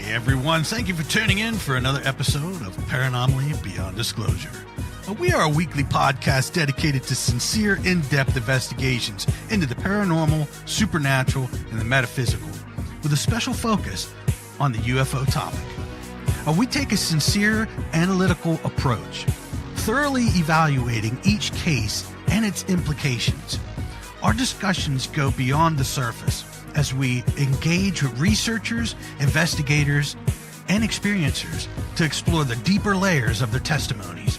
Everyone, thank you for tuning in for another episode of Paranomaly Beyond Disclosure. We are a weekly podcast dedicated to sincere, in-depth investigations into the paranormal, supernatural, and the metaphysical, with a special focus on the UFO topic. We take a sincere, analytical approach, thoroughly evaluating each case and its implications. Our discussions go beyond the surface as we engage with researchers, investigators, and experiencers to explore the deeper layers of their testimonies.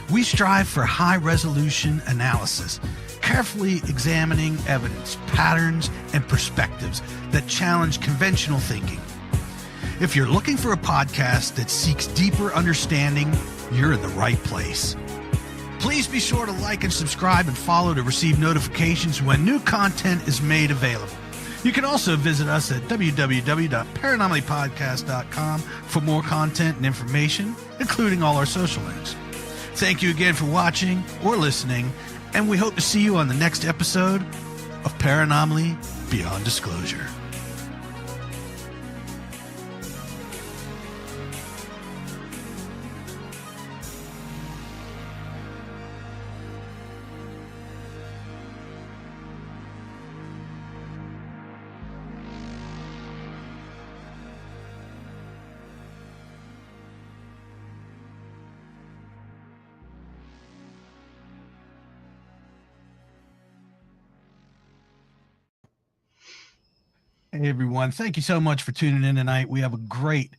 We strive for high-resolution analysis, carefully examining evidence, patterns, and perspectives that challenge conventional thinking. If you're looking for a podcast that seeks deeper understanding, you're in the right place. Please be sure to like and subscribe and follow to receive notifications when new content is made available. You can also visit us at www.paranormallypodcast.com for more content and information, including all our social links. Thank you again for watching or listening, and we hope to see you on the next episode of Paranomaly Beyond Disclosure. Hey everyone, thank you so much for tuning in tonight. We have a great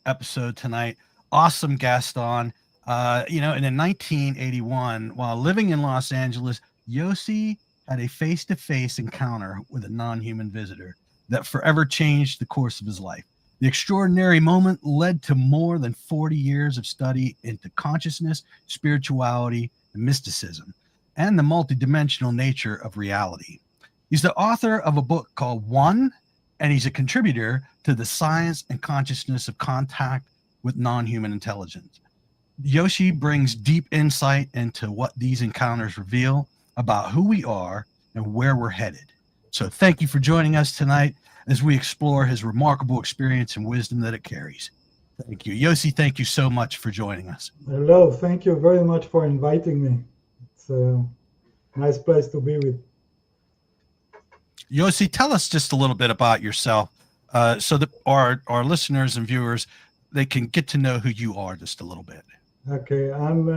episode tonight. Awesome guest on. And in 1981, while living in Los Angeles, Yossi had a face-to-face encounter with a non-human visitor that forever changed the course of his life. The extraordinary moment led to more than 40 years of study into consciousness, spirituality, and mysticism, and the multidimensional nature of reality. He's the author of a book called One, and he's a contributor to the Science and Consciousness of Contact with Non-Human Intelligence. Yossi brings deep insight into what these encounters reveal about who we are and where we're headed. So thank you for joining us tonight as we explore his remarkable experience and wisdom that it carries. Thank you. Yossi, thank you so much for joining us. Hello. Thank you very much for inviting me. It's a nice place to be with. Yossi, tell us just a little bit about yourself so that our listeners and viewers, they can get to know who you are just a little bit. Okay, I'm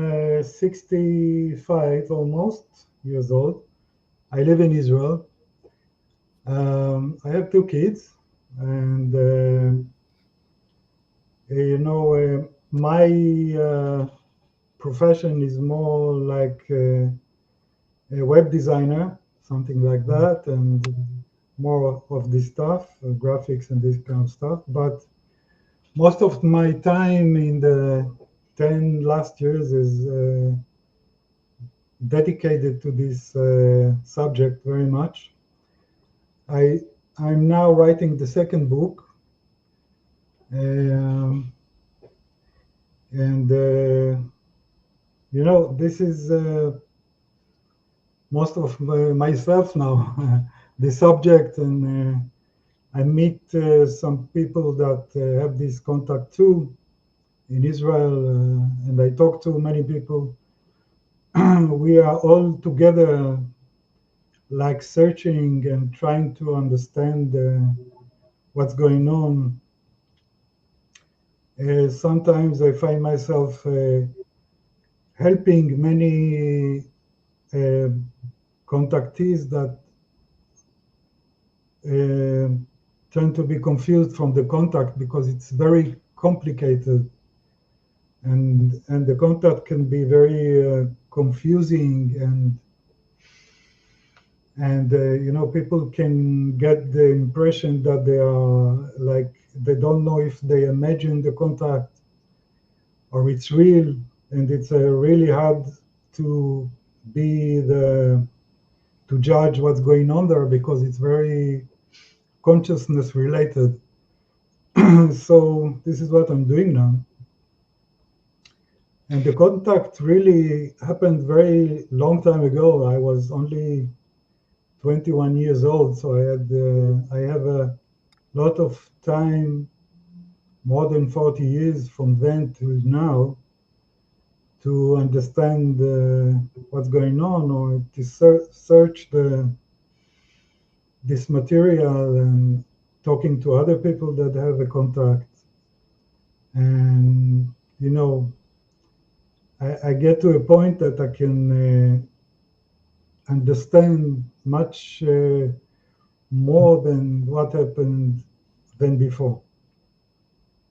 65 almost years old. I live in Israel. I have two kids, and my profession is more like a web designer, something like that, and more of this stuff, graphics and this kind of stuff. But most of my time in the 10 last years is dedicated to this subject very much. I'm now writing the second book, this is most of myself now, the subject, and I meet some people that have this contact too in Israel, and I talk to many people. We are all together like searching and trying to understand what's going on. Sometimes I find myself helping many contactees that tend to be confused from the contact because it's very complicated, and the contact can be very confusing, and people can get the impression that they are like, they don't know if they imagine the contact or it's real, and it's really hard to to judge what's going on there because it's very consciousness related. So this is what I'm doing now. And the contact really happened very long time ago. I was only 21 years old, so I have a lot of time more than 40 years from then till now to understand what's going on, or to search this material and talking to other people that have a contact. And, I get to a point that I can understand much more than what happened than before.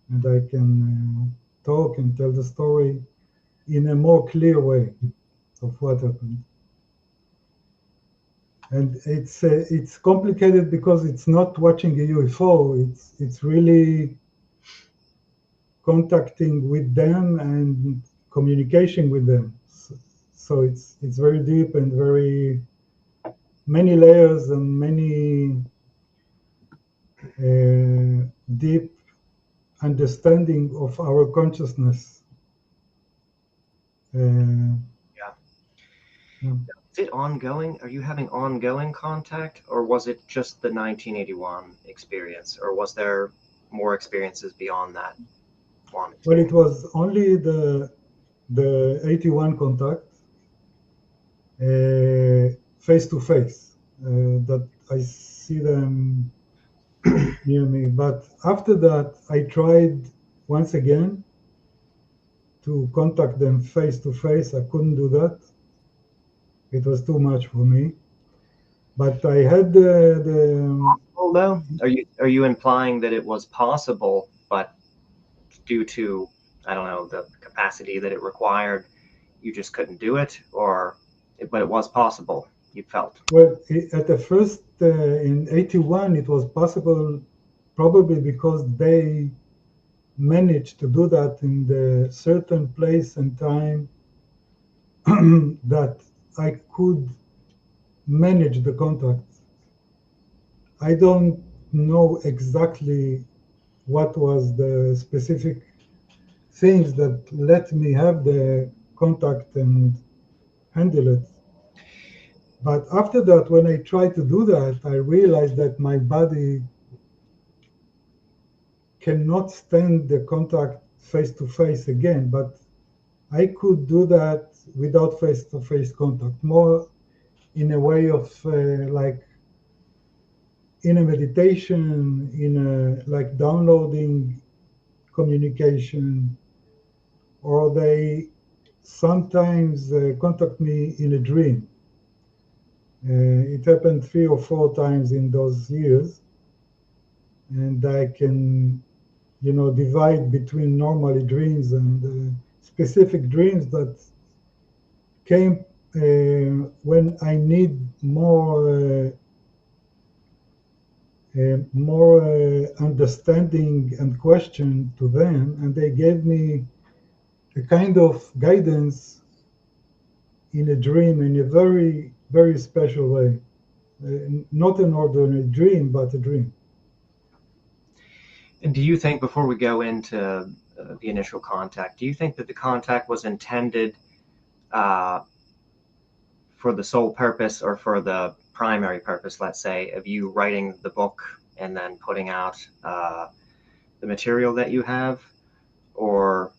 And I can talk and tell the story in a more clear way of what happened. And it's complicated because it's not watching a UFO. It's really contacting with them and communication with them. So it's very deep and very many layers and many deep understanding of our consciousness. Yeah. Yeah. Is it ongoing? Are you having ongoing contact, or was it just the 1981 experience, or was there more experiences beyond that one Well, experience? it was only the 81 contact face to face that I see them near me. But after that, I tried once again to contact them face to face. I couldn't do that. It was too much for me. But I had the Well, though, are you implying that it was possible, but due to, I don't know, the capacity that it required, you just couldn't do it, but it was possible, you felt? well, at the first in 81, it was possible probably because they managed to do that in the certain place and time that I could manage the contact. I don't know exactly what was the specific things that let me have the contact and handle it. But after that, when I tried to do that, I realized that my body cannot stand the contact face to face again. But I could do that without face to face contact, more in a way of like in a meditation, in a like downloading communication, or they sometimes contact me in a dream. It happened 3 or 4 times in those years, and I can, divide between normally dreams and specific dreams that came when I need more understanding and question to them, and they gave me a kind of guidance in a dream in a very, very special way. Not an ordinary dream, but a dream. And do you think, before we go into the initial contact, do you think that the contact was intended uh, for the sole purpose, or for the primary purpose, let's say, of you writing the book and then putting out the material that you have, or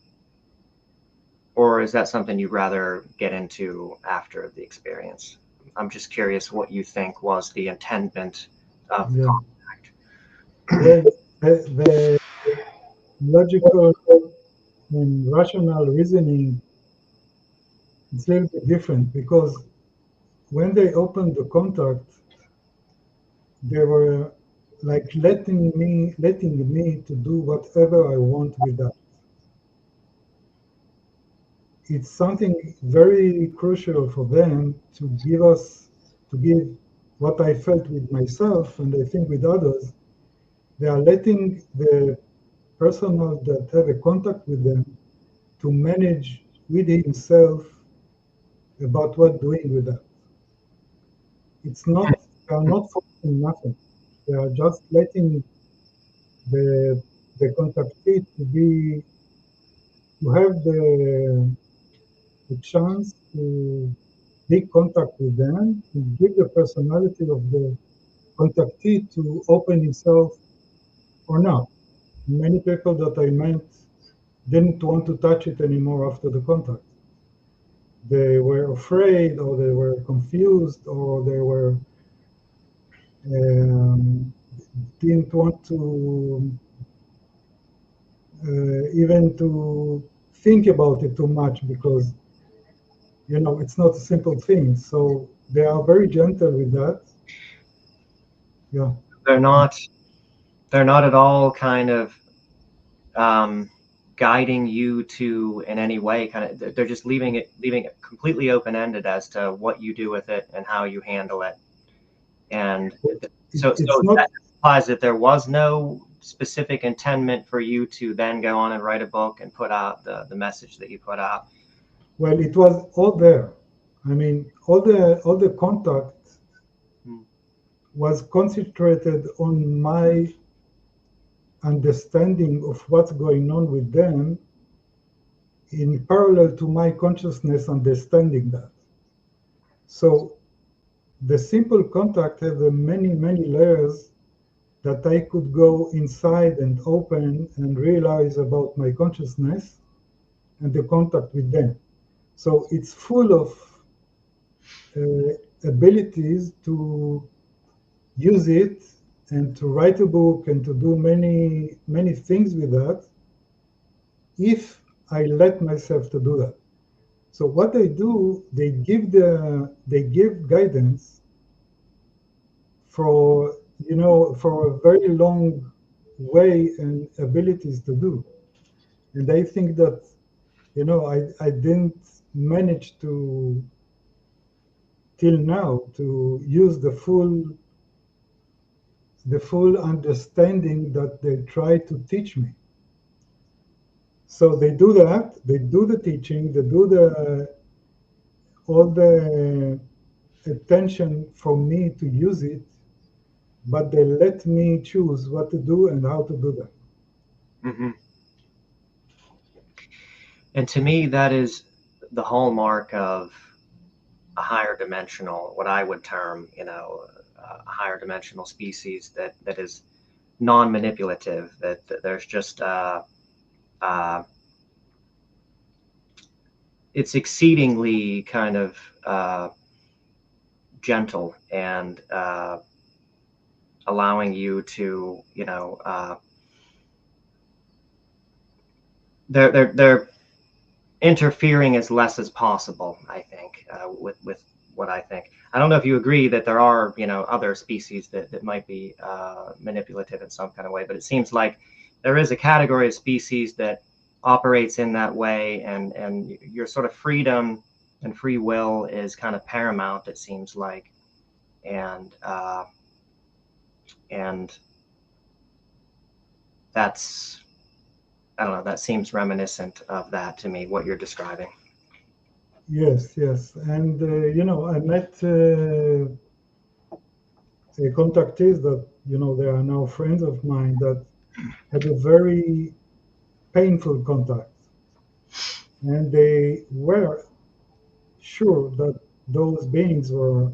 is that something you'd rather get into after the experience? I'm just curious what you think was the intendment of the Yeah. contact. Well, the logical and rational reasoning is a little bit different because when they opened the contact, they were like letting me to do whatever I want with that. It's something very crucial for them to give what I felt with myself, and I think with others. They are letting the personnel that have a contact with them to manage with himself about what doing with that. It's not They are not forcing nothing. They are just letting the contactee to have the chance to make contact with them, to give the personality of the contactee to open himself or not. many people that I met didn't want to touch it anymore after the contact. They were afraid, or they were confused, or they were um, didn't want to even to think about it too much, because it's not a simple thing. So they are very gentle with that. Yeah. They're not at all kind of guiding you to in any way. Kind of, they're just leaving it completely open ended as to what you do with it and how you handle it. And so It's not. that implies that there was no specific intendment for you to then go on and write a book and put out the message that you put out. Well, it was all there. I mean, all the contact was concentrated on my understanding of what's going on with them, in parallel to my consciousness understanding that. So the simple contact had many, many layers that I could go inside and open and realize about my consciousness and the contact with them. So it's full of abilities to use it and to write a book and to do many, many things with that, if I let myself to do that. So what they do, they give guidance for for a very long way and abilities to do. And I think that I didn't manage to till now to use the full understanding that they try to teach me. So they do that, they do the teaching, they do all the attention for me to use it, but they let me choose what to do and how to do that. Mm-hmm. And to me, that is the hallmark of a higher dimensional, what I would term, a higher dimensional species that is non-manipulative, that there's just it's exceedingly kind of gentle and allowing you to, they're interfering as less as possible, I think, with what I think. I don't know if you agree that there are, other species that might be manipulative in some kind of way, but it seems like there is a category of species that operates in that way, and your sort of freedom and free will is kind of paramount, it seems like, and that's, I don't know, that seems reminiscent of that to me, what you're describing. Yes, and I met contactees that they are now friends of mine that had a very painful contact, and they were sure that those beings were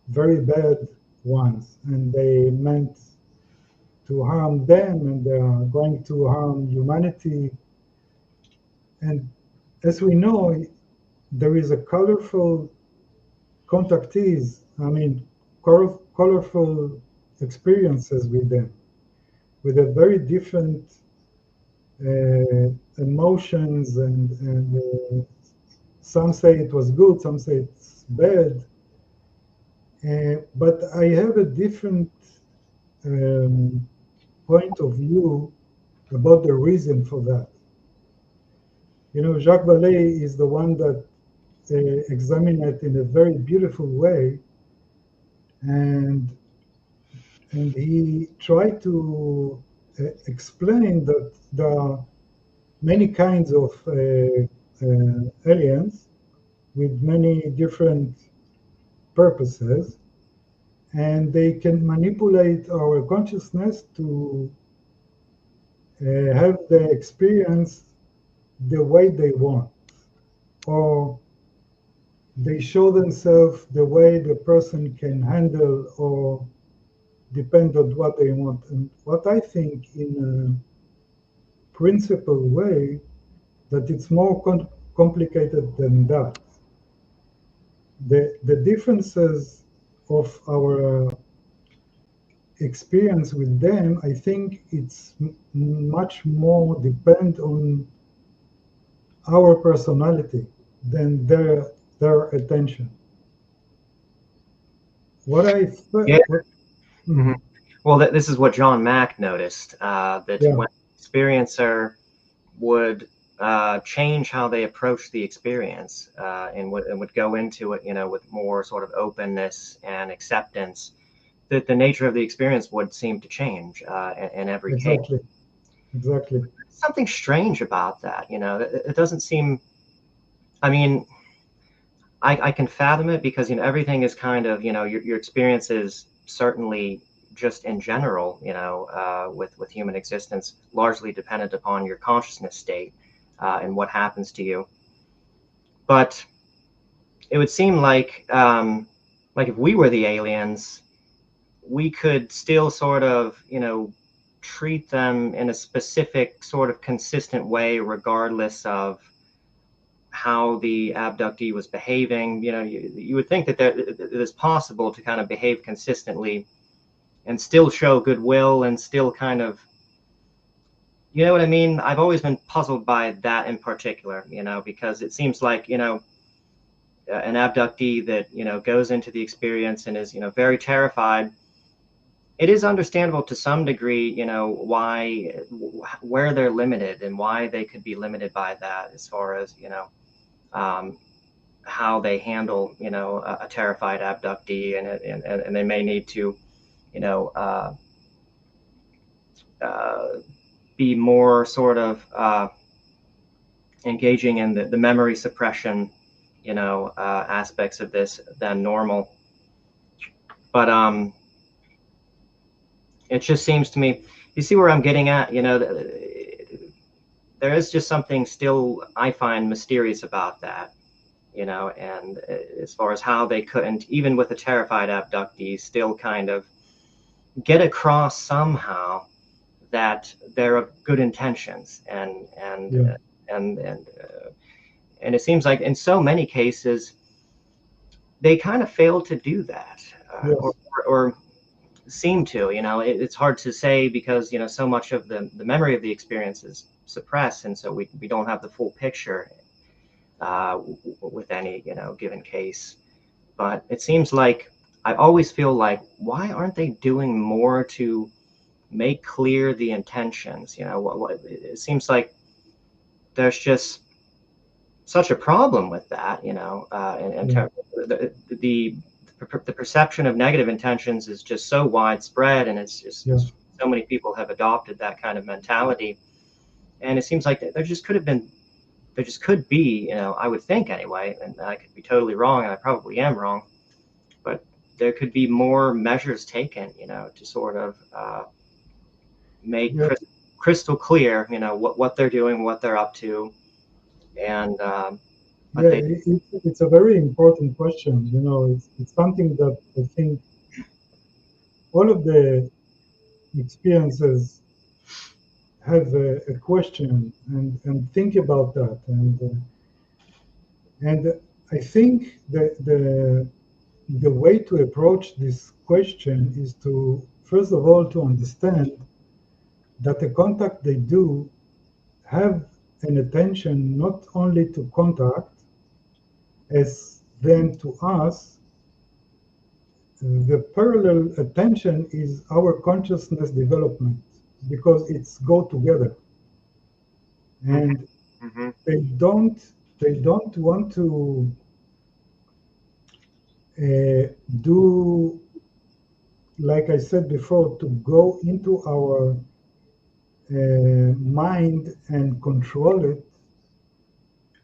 very bad ones, and they meant to harm them, and they are going to harm humanity. And as we know, there is a colorful contactees, I mean, colorful experiences with them, with a very different emotions, and some say it was good, some say it's bad. But I have a different point of view about the reason for that. Jacques Vallée is the one that examined it in a very beautiful way, and he tried to explain that there are many kinds of aliens with many different purposes, and they can manipulate our consciousness to have the experience the way they want, or they show themselves the way the person can handle, or depend on what they want. And what I think principled way that it's more complicated than that. The differences of our experience with them, I think it's much more depend on our personality than their attention. What I Yeah. what, Mhm. Well, this is what John Mack noticed, that yeah, when the experiencer would change how they approach the experience, and would go into it, with more sort of openness and acceptance, that the nature of the experience would seem to change in every case. exactly. Something strange about that, it doesn't seem. I mean, I can fathom it because everything is kind of your experience is certainly just in general with human existence largely dependent upon your consciousness state and what happens to you. But it would seem like if we were the aliens, we could still sort of treat them in a specific sort of consistent way regardless of how the abductee was behaving. You would think that it is possible to kind of behave consistently and still show goodwill and still kind of, you know what I mean? I've always been puzzled by that in particular, because it seems like, an abductee that, goes into the experience and is, very terrified. It is understandable to some degree, where they're limited and why they could be limited by that as far as, um, how they handle, a terrified abductee, and they may need to, you know, uh, uh, be more sort of engaging in the memory suppression, aspects of this than normal. But it just seems to me, you see where I'm getting at, there is just something still I find mysterious about that. And as far as how they couldn't, even with a terrified abductee, still kind of get across somehow that they're of good intentions, Yeah, and it seems like in so many cases they kind of fail to do that, yes, or seem to. It's hard to say because so much of the memory of the experience is suppressed, and so we don't have the full picture with any given case. But it seems like I always feel like, why aren't they doing more to make clear the intentions? It seems like there's just such a problem with that, and yeah, the perception of negative intentions is just so widespread, and it's just yeah, so many people have adopted that kind of mentality, and it seems like there just could be, I would think anyway, and I could be totally wrong, and I probably am wrong, but there could be more measures taken, to sort of make yeah, crystal clear, what they're doing, what they're up to, and but yeah. they. It's a very important question. It's something that I think all of the experiences have a question and think about that. And I think the way to approach this question is to, first of all, to understand that the contact they do have an attention not only to contact as them to us. The parallel attention is our consciousness development because it's go together, Mhm, and mhm, they don't want to do, like I said before, to go into our mind and control it,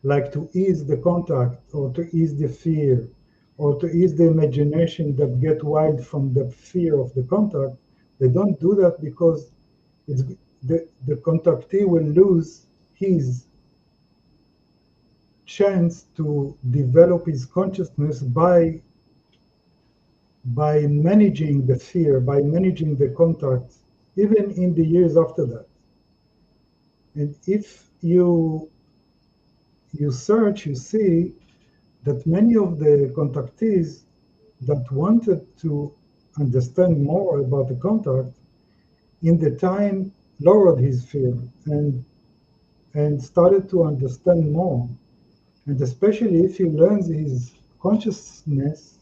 like to ease the contact or to ease the fear or to ease the imagination that get wild from the fear of the contact. They don't do that because it's the contactee will lose his chance to develop his consciousness by managing the fear, by managing the contact, even in the years after that. And if you search, you see that many of the contactees that wanted to understand more about the contact in the time lowered his fear and started to understand more. And especially if he learns his consciousness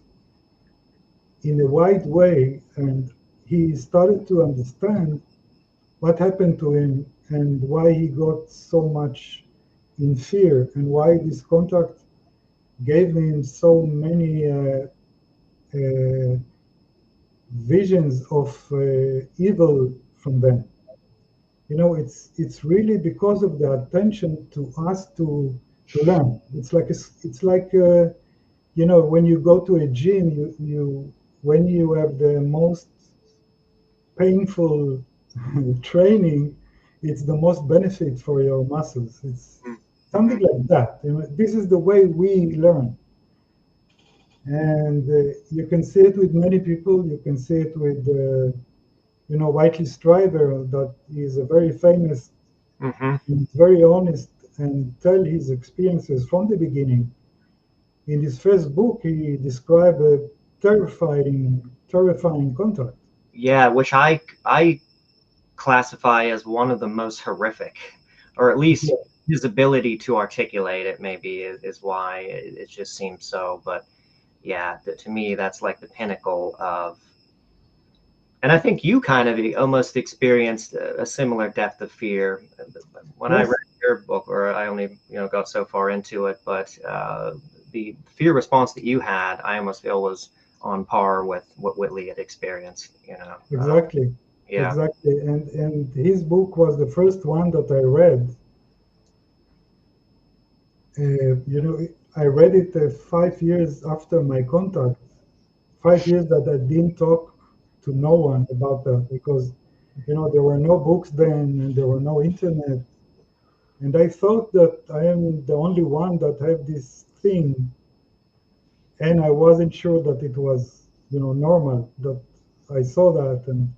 in a wide way and he started to understand what happened to him and why he got so much in fear and why this contact gave him so many visions of evil from them. It's really because of the attention to us to learn. It's like when you go to a gym, you when you have the most painful training, it's the most benefit for your muscles. It's something like that. This is the way we learn. And you can see it with many people. You can see it with, Whiteley Strieber, that is a very famous, he's very honest and tell his experiences from the beginning. In his first book, he described a terrifying contact. Yeah, which I classify as one of the most horrific, or at least Yeah. his ability to articulate it maybe is why it just seems so. But yeah, to me, that's like the pinnacle of, and I think you kind of almost experienced a similar depth of fear when I Yes. read your book, or I only got so far into it, but the fear response that you had, I almost feel was on par with what Whitley had experienced. Exactly. Yeah. Exactly. And his book was the first one that I read. I read it 5 years after my contact. 5 years that I didn't talk to no one about that because, there were no books then and there were no internet. And I thought that I am the only one that have this thing, and I wasn't sure that it was, normal that I saw that. And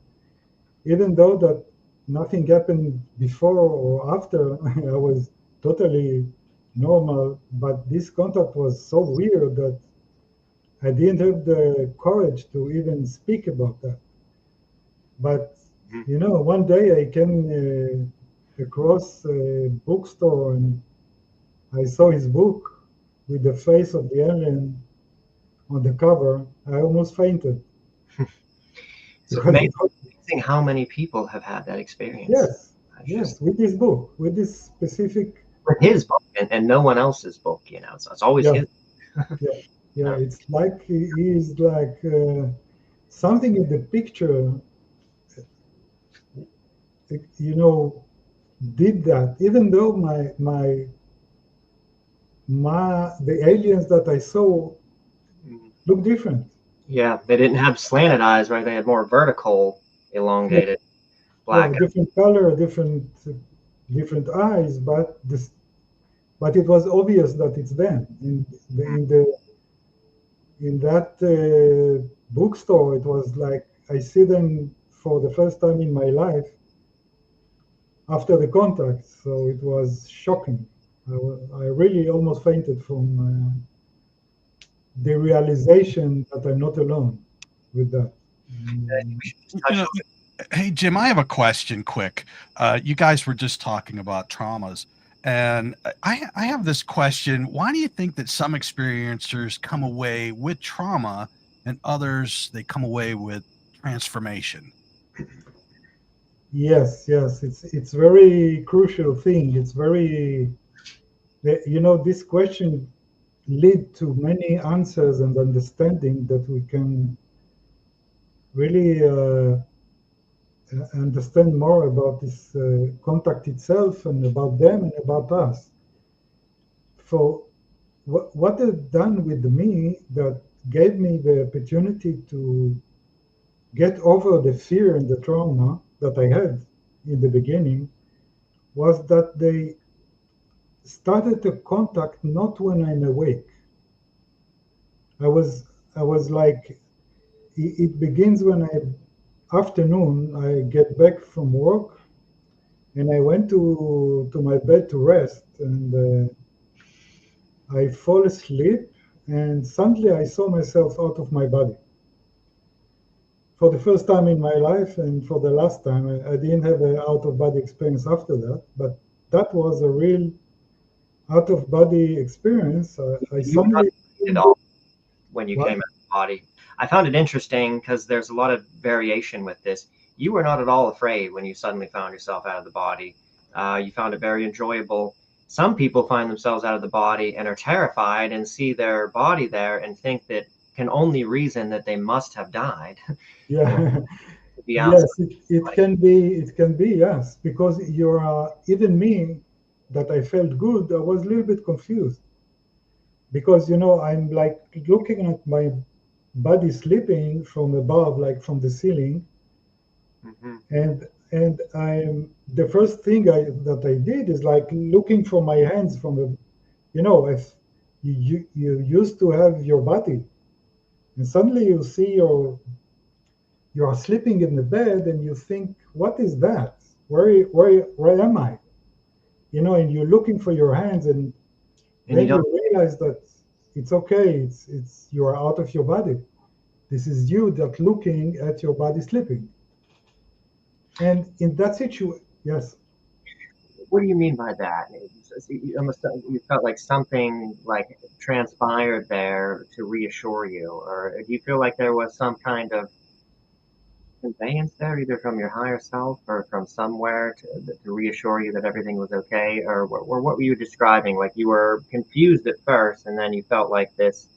even though that nothing happened before or after, I was totally normal. But this contact was so weird that I didn't have the courage to even speak about that. But one day I came across a bookstore and I saw his book with the face of the alien on the cover. I almost fainted. It's Because it was, amazing how many people have had that experience. yes, It's yes, just with this book, with this specific, with his book and no one else's book, it's always yeah, his. yeah, yeah. Yeah. It's like he is like something in the picture, you know, did that. Even though the aliens that I saw look different. Yeah, they didn't have slanted eyes, right? They had more vertical, Yeah, elongated yeah, black. different color, different eyes, but it was obvious that it's them. In that bookstore, it was like I see them for the first time in my life after the contact. So it was shocking. I really almost fainted from the realization that I'm not alone with that. We should just You touch know, hey Jim, I have a question. Quick, you guys were just talking about traumas, and I have this question. Why do you think that some experiencers come away with trauma and others they come away with transformation? Yes, it's very crucial thing. It's very, this question lead to many answers and understanding that we can really understand more about this contact itself and about them and about us. For what they've done with me that gave me the opportunity to get over the fear and the trauma that I had in the beginning was that they started to contact not when I'm awake. I was I was like it begins when afternoon I get back from work and I went to my bed to rest, and I fall asleep, and suddenly I saw myself out of my body for the first time in my life, and for the last time. I didn't have an out of body experience after that, but that was a real out of body experience. I You were not suddenly afraid at all when you what? came out of the body. I found it interesting because there's a lot of variation with this. You were not at all afraid when you suddenly found yourself out of the body. You found it very enjoyable. Some people find themselves out of the body and are terrified and see their body there and think that can only reason that they must have died. You know, Yeah. to be outside Yes, the it body. can be, yes, because you're even me, that I felt good. I was a little bit confused because I'm like looking at my body sleeping from above, like from the ceiling, Mhm. and I'm the first thing that I did is like looking for my hands from the, if you used to have your body, and suddenly you see you are sleeping in the bed and you think, what is that? Where am I? And you're looking for your hands, and And you then don't. you realize that it's okay. It's you are out of your body. This is you that looking at your body sleeping. And in that situation, yes, What do you mean by that? You almost you felt like something like transpired there to reassure you, or do you feel like there was some kind of conveyance there, either from your higher self or from somewhere to reassure you that everything was okay, or what were you describing? Like you were confused at first, and then you felt like this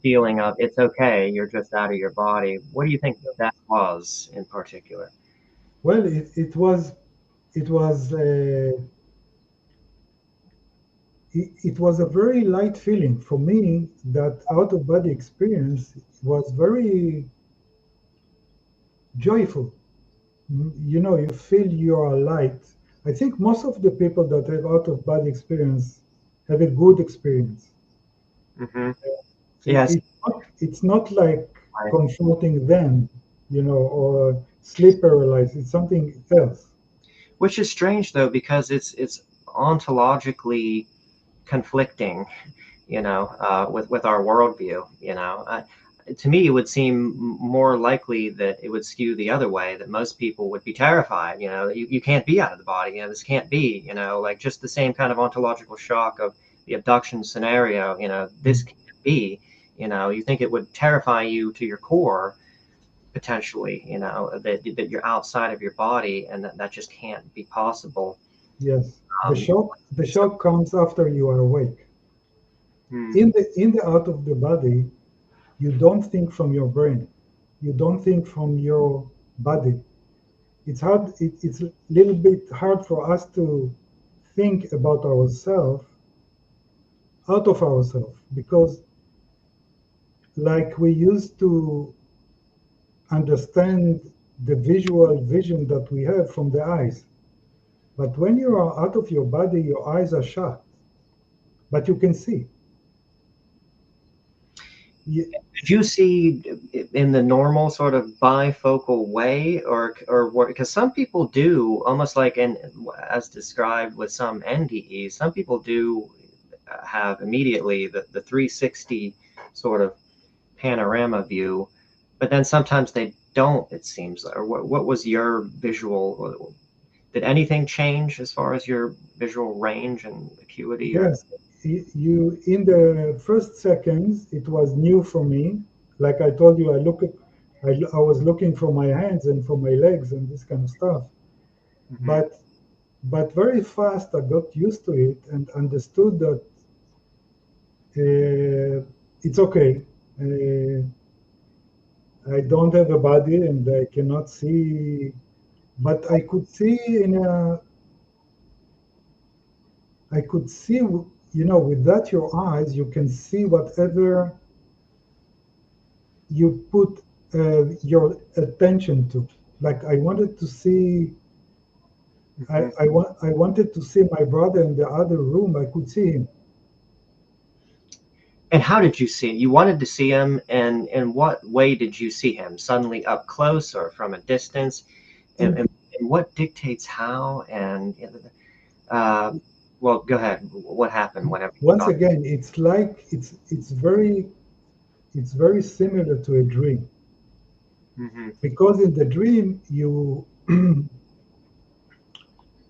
feeling of it's okay, you're just out of your body. What do you think that was in particular? well, it was a very light feeling for me. That out of body experience was very joyful. You feel you are light. I think most of the people that have out of body experience have a good experience. Hmm. It, Yes. it's not like comforting them, or sleep paralysis. It's something else. Which is strange though, because it's ontologically conflicting, with our worldview. To me, it would seem more likely that it would skew the other way. That most people would be terrified. You can't be out of the body. This can't be. Like just the same kind of ontological shock of the abduction scenario. This can't be. You think it would terrify you to your core potentially, that you're outside of your body and that just can't be possible. Yes, the Um, shock. The so, shock comes after you are awake. hmm, In the out of the body, you don't think from your brain. You don't think from your body. It's hard. It's a little bit hard for us to think about ourselves out of ourselves, because like we used to understand the visual vision that we have from the eyes. But when you are out of your body, your eyes are shut, but you can see. Ye- did you see in the normal sort of bifocal way, or because some people do almost like, and as described with some NDEs, some people do have immediately the 360 sort of panorama view, but then sometimes they don't, it seems. Or what was your visual? Did anything change as far as your visual range and acuity, or? Yes, you in the first seconds, it was new for me. Like I told you, I was looking for my hands and for my legs and this kind of stuff. Mhm. But very fast, I got used to it and understood that it's okay. Uh, I don't have a body and I cannot see, but I could see, without your eyes, you can see whatever you put your attention to. Like I wanted to see, Mhm. I wanted to see my brother in the other room. I could see him. And how did you see him? You wanted to see him, and in what way did you see him? Suddenly up close or from a distance? And, In and what dictates how? And well, go ahead. What happened whenever you Once thought? again, it's like it's very similar to a dream, Hmm. because in the dream you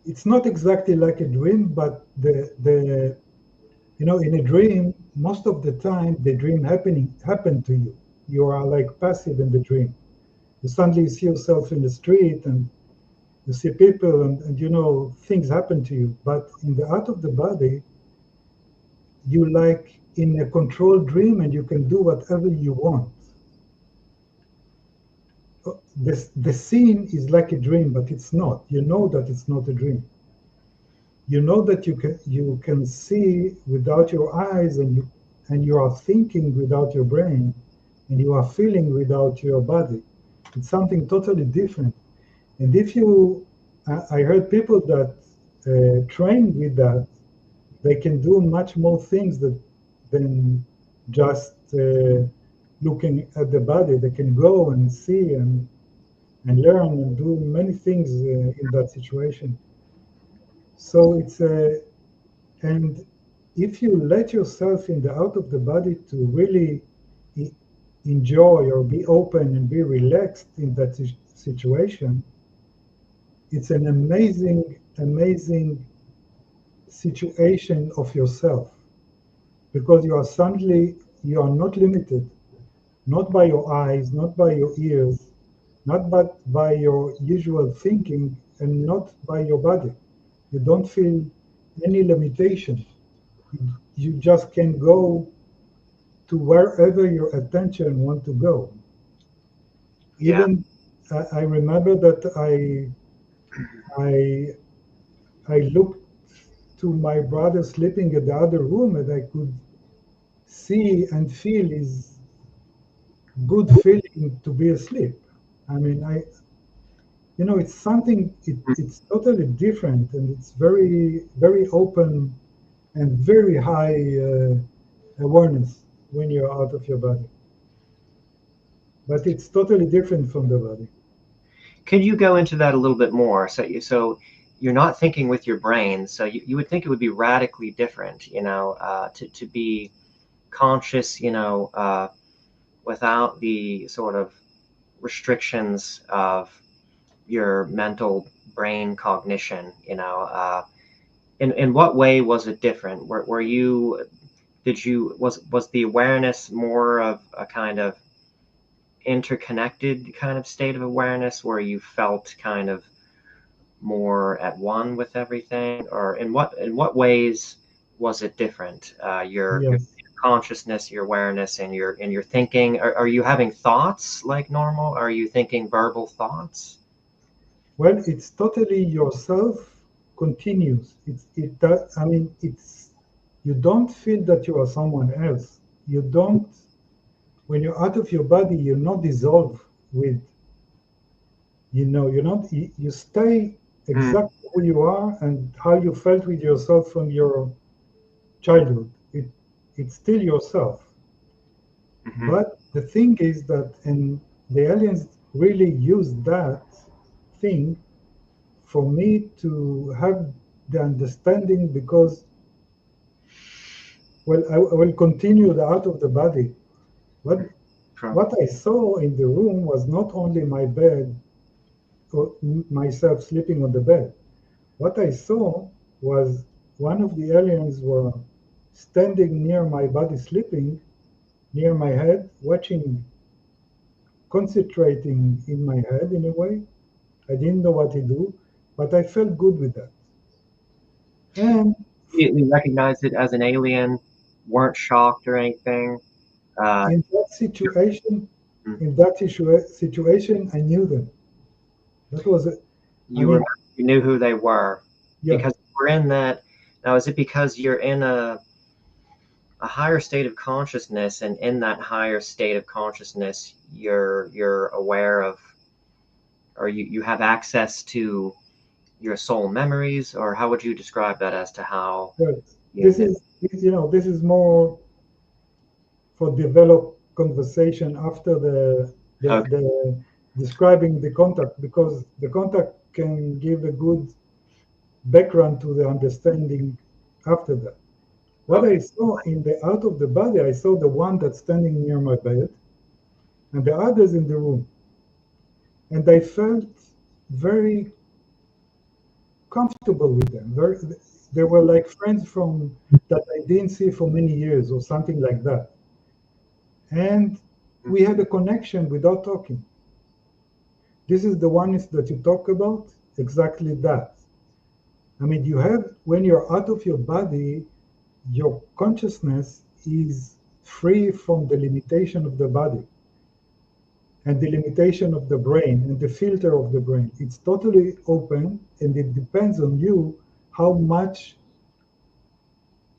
it's not exactly like a dream, but the in a dream, most of the time the dream happened to you. You are like passive in the dream. You suddenly see yourself in the street, and you see people, and things happen to you. But in the out of the body, you like in a controlled dream, and you can do whatever you want. The scene is like a dream, but it's not. You know that it's not a dream. You know that you can see without your eyes, and you are thinking without your brain, and you are feeling without your body. It's something totally different. And if you, I heard people that train with that, they can do much more things than just looking at the body. They can go and see and learn and do many things in that situation. So it's a and if you let yourself in the out of the body to really e- enjoy or be open and be relaxed in that situation, it's an amazing, amazing situation of yourself, because you are not limited, not by your eyes, not by your ears, not but by your usual thinking, and not by your body. You don't feel any limitation. You just can go to wherever your attention want to go. Yeah. Even I remember that I I looked to my brother sleeping in the other room, and I could see and feel his good feeling to be asleep. I mean, it's something. It's totally different, and it's very very open and very high awareness when you're out of your body. But it's totally different from the body. Could you go into that a little bit more? So you're not thinking with your brain, so you would think it would be radically different, to be conscious, without the sort of restrictions of your mental brain cognition. In what way was it different? Were you did you was the awareness more of a kind of interconnected kind of state of awareness where you felt kind of more at one with everything, or in what ways was it different? Your Yes. consciousness, your awareness, and your thinking. Are you having thoughts like normal? Are you thinking verbal thoughts? Well, it's totally yourself continues. It does. I mean, you don't feel that you are someone else. You don't. When you're out of your body, you're not dissolved with. You're not. You stay Mm, exactly who you are and how you felt with yourself from your childhood. It's still yourself. mhm. But the thing is that, and the aliens really use that thing for me to have the understanding, because, well, I will continue the out of the body. What From what I saw in the room was not only my bed or myself sleeping on the bed. What I saw was one of the aliens were standing near my body, sleeping near my head, watching, concentrating in my head in a way. I didn't know what to do, but I felt good with that. And you recognized it as an alien, weren't shocked or anything. Uh, in that situation, mm, situation, I knew them. That was, I you mean, remember, you knew who they were yeah, because we're in that. Now, is it because you're in a higher state of consciousness, and in that higher state of consciousness, you're aware of, or you have access to your soul memories, or how would you describe that as to how but you? this is more for developed conversation after the the Okay. the describing the contact, because the contact can give a good background to the understanding after that. What I saw in the out of the body, I saw the one that's standing near my bed and the others in the room. And I felt very comfortable with them. They were like friends from that I didn't see for many years or something like that. And we had a connection without talking. This is the oneness that you talk about, exactly that. I mean, you have, when you're out of your body, your consciousness is free from the limitation of the body and the limitation of the brain and the filter of the brain. It's totally open, and it depends on you how much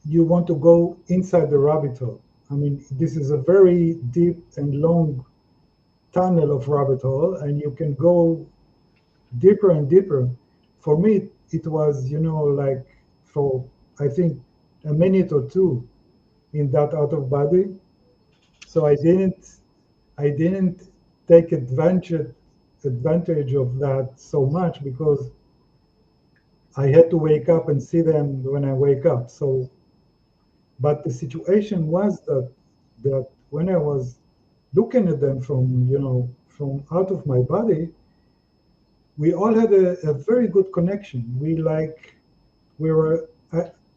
you want to go inside the rabbit hole. I mean, this is a very deep and long tunnel of rabbit hole, and you can go deeper and deeper. For me, it was, like for, I think, a minute or two in that out of body. So I didn't take advantage of that so much, because I had to wake up and see them when I wake up. So, but the situation was that when I was looking at them from out of my body, we all had a very good connection.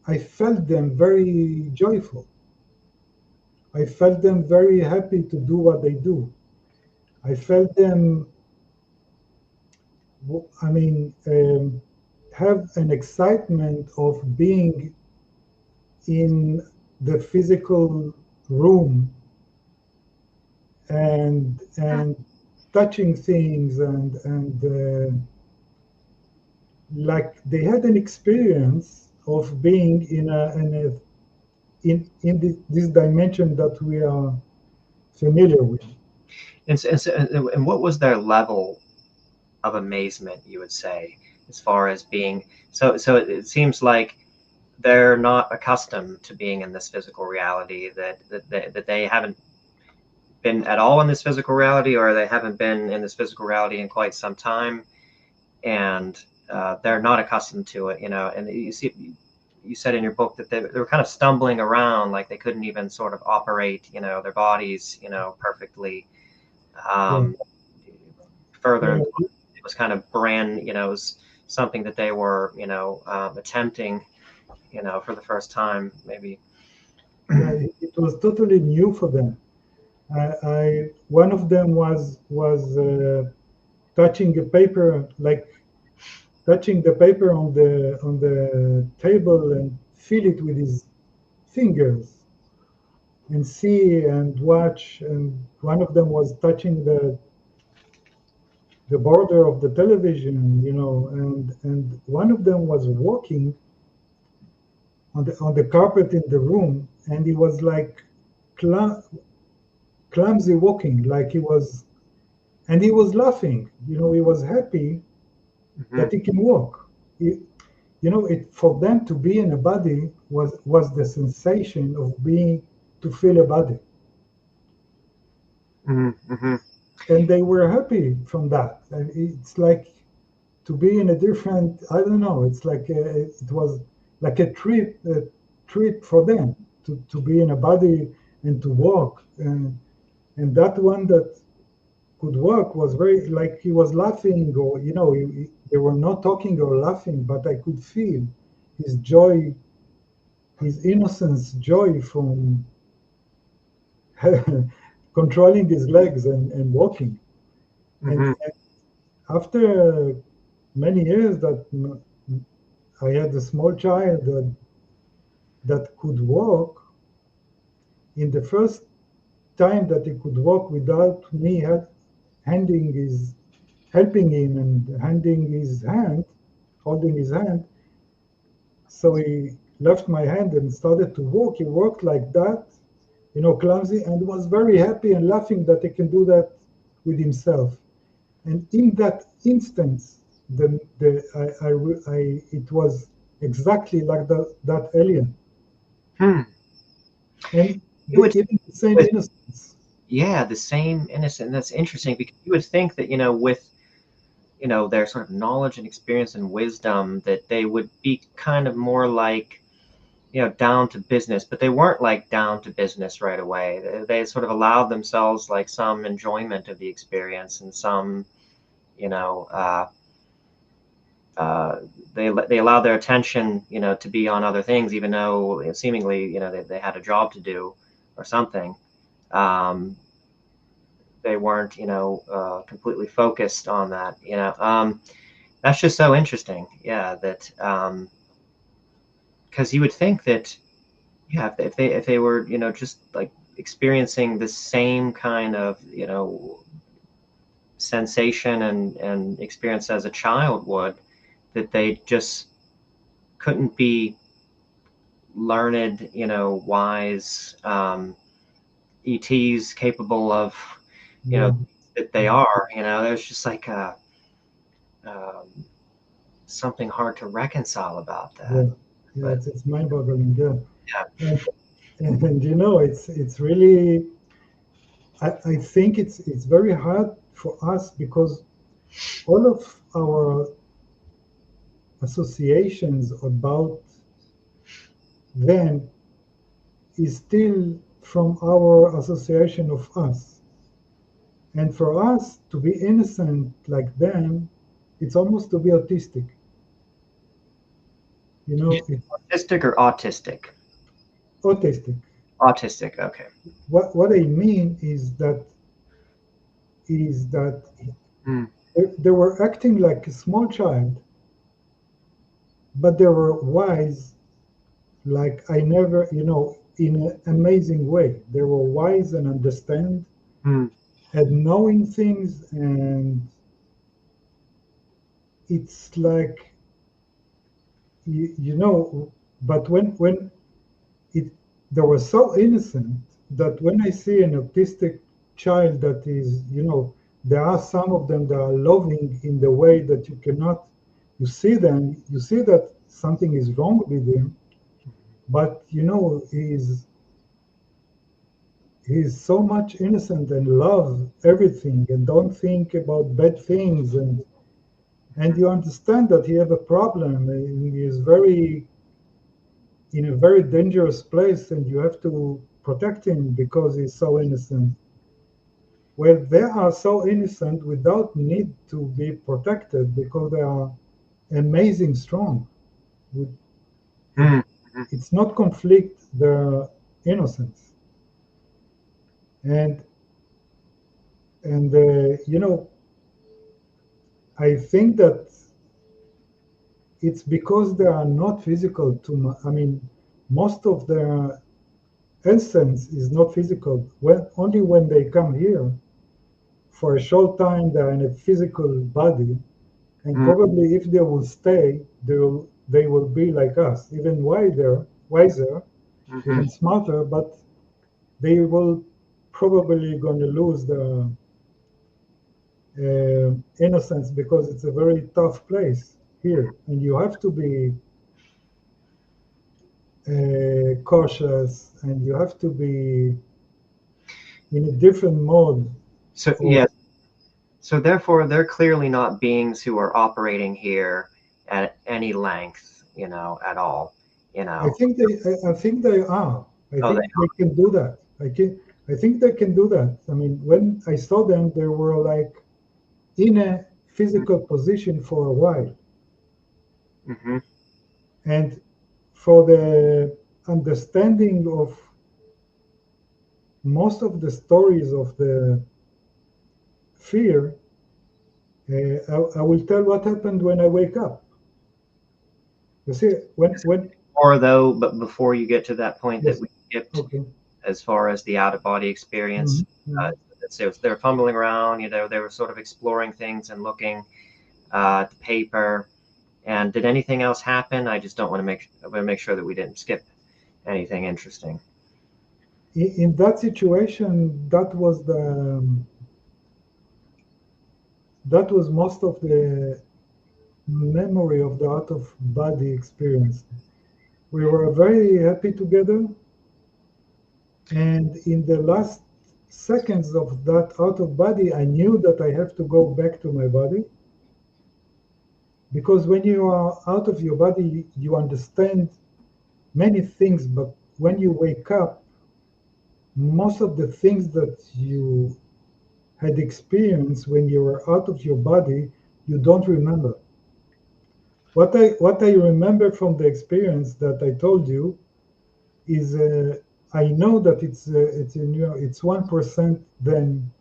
I felt them very joyful. I felt them very happy to do what they do. I felt them, have an excitement of being in the physical room and touching things and like they had an experience of being in this dimension that we are familiar with. And what was their level of amazement, you would say, as far as being so it seems like they're not accustomed to being in this physical reality, that they haven't been at all in this physical reality, or they haven't been in this physical reality in quite some time, and they're not accustomed to it, and you said in your book that they were kind of stumbling around, like they couldn't even sort of operate, their bodies, perfectly. Further, it was kind of brand, it was something that they were, attempting, for the first time, maybe. It was totally new for them. One of them was touching a paper, like touching the paper on the table and feel it with his fingers and see and watch. And one of them was touching the border of the television, and one of them was walking on the carpet in the room, and he was like clumsy walking, like he was laughing. He was happy that he can walk. For them to be in a body was the sensation of to feel a body. And they were happy from that. And it's like to be in a different, I don't know, it's like it was like a treat for them to be in a body and to walk. And that one that could walk was very, like he was laughing, or they were not talking or laughing, but I could feel his joy, his innocence, joy from controlling his legs and walking. And after many years that I had a small child that could walk, in the first time that he could walk without me helping him and holding his hand, so he left my hand and started to walk. He walked like that, clumsy, and was very happy and laughing that he can do that with himself. And in that instance, it was exactly like that alien. And even the same innocence. Yeah, the same innocent. That's interesting because you would think that, with, their sort of knowledge and experience and wisdom, that they would be kind of more like, down to business, but they weren't like down to business right away. They sort of allowed themselves like some enjoyment of the experience and some, you know, uh, they allowed their attention, to be on other things, even though seemingly, they had a job to do or something. Um, they weren't, completely focused on that. That's just so interesting. Yeah, that because you would think that, yeah, if they were, just like experiencing the same kind of, sensation and experience as a child would, that they just couldn't be learned, wise ETs capable of, Yeah, that they are. There's just like um, something hard to reconcile about that. yeah, yeah. But It's mind-boggling. Yeah, yeah. and it's really. I think it's very hard for us because all of our associations about them is still from our association of us. And for us to be innocent like them, it's almost to be autistic. It's Autistic or autistic? autistic. Autistic. Okay. What I mean is that Hmm. they were acting like a small child, but they were wise, like I never, in an amazing way. They were wise and understand Hmm. and knowing things, and it's like but when it they were so innocent that when I see an autistic child that is, there are some of them that are loving in the way that you cannot, you see that something is wrong with him, but he's so much innocent and love everything and don't think about bad things, and you understand that he have a problem and he is very in a very dangerous place and you have to protect him because he's so innocent. Well, they are so innocent without need to be protected because they are amazing strong. It, Hmm. it's not conflict their innocence. And I think that it's because they are not physical too much. I mean, most of their essence is not physical. Only when they come here for a short time they're in a physical body, and Hmm. probably if they will stay, they will be like us, even wiser, Hmm. even smarter, but they will probably going to lose the innocence because it's a very tough place here, and you have to be cautious, and you have to be in a different mode So of. yeah. So therefore, they're clearly not beings who are operating here at any length, at all. You I know. think they are. I Oh, they. think they can do that. I think they can do that. I mean, when I saw them, they were like in a physical position for a while, Mm-hmm. and for the understanding of most of the stories of the fear, I will tell what happened when I wake up. You see, when Or though, but before you get to that point that yes, we skipped, okay. as far as the out of body experience, uh, Mhm. they're fumbling around. They were sort of exploring things and looking at the paper. And did anything else happen? I just don't want to I want to make sure that we didn't skip anything interesting. In that situation, that was most of the memory of the out of body experience. We were very happy together, and in the last seconds of that out of body, I knew that I have to go back to my body. Because when you are out of your body, you understand many things, but when you wake up, most of the things that you had experienced when you were out of your body, you don't remember. What I remember from the experience that I told you is I know that it's 1% than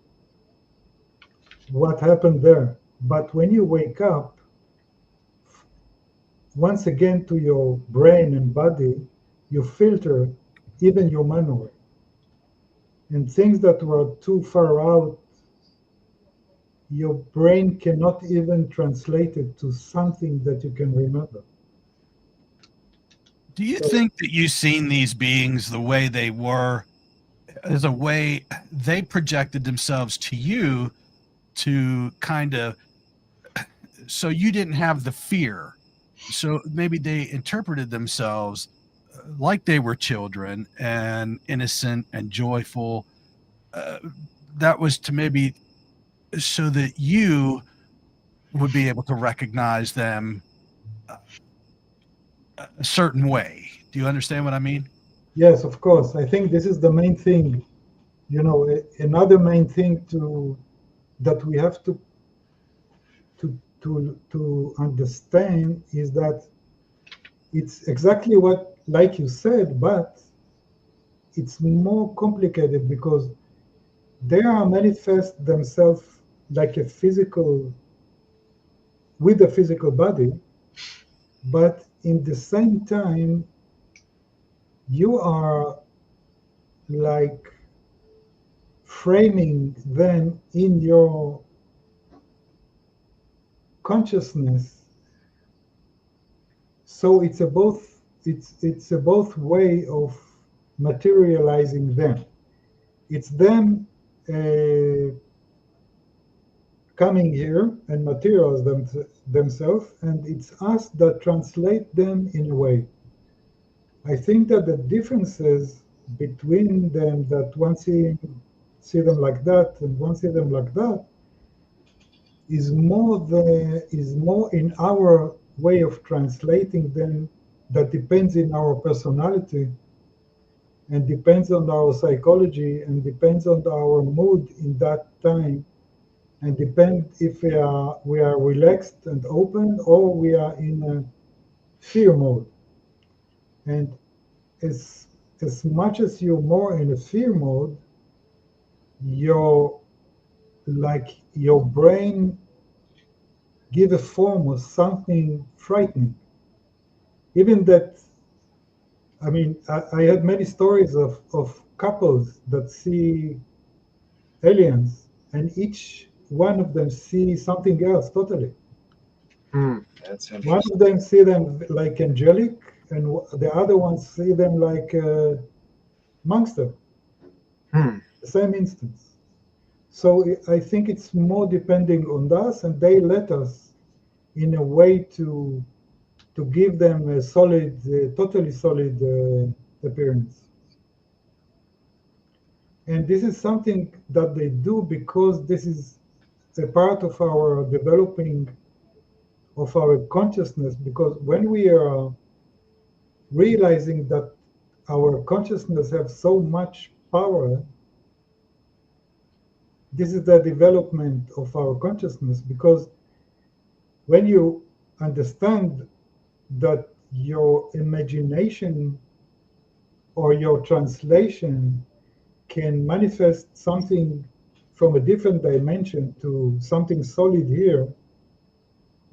what happened there. But when you wake up, once again to your brain and body, you filter even your memory. And things that were too far out, your brain cannot even translate it to something that you can remember. Do you So, think that you've seen these beings the way they were as a way they projected themselves to you to kind of so you didn't have the fear? So maybe they interpreted themselves like they were children and innocent and joyful. Uh, that was to maybe so that you would be able to recognize them a certain way. Do you understand what I mean? yes, of course. I think this is the main thing. Another main thing that we have to understand is that it's exactly what, like you said, but it's more complicated because they are manifest themselves like a physical with a physical body, but in the same time you are like framing them in your consciousness. So it's a both way of materializing them. It's them coming here and materialize themselves, and it's us that translate them in a way. I think that the differences between them, that one see them like that and one see them like that, is more in our way of translating them. That depends in our personality and depends on our psychology and depends on our mood in that time and depend if we are relaxed and open or we are in a fear mode. And as much as you're more in a fear mode, your your brain give a form of something frightening. Even that, I mean, I had many stories of couples that see aliens, and each one of them see something else totally. That's One interesting. of them see them like angelic, and the other ones see them like a monster. Hmm. The same instance. So I think it's more depending on us, and they let us in a way to give them a solid, totally solid appearance. And this is something that they do because this is a part of our developing of our consciousness. Because when we are realizing that our consciousness have so much power, this is the development of our consciousness. Because when you understand that your imagination or your translation can manifest something from a different dimension to something solid here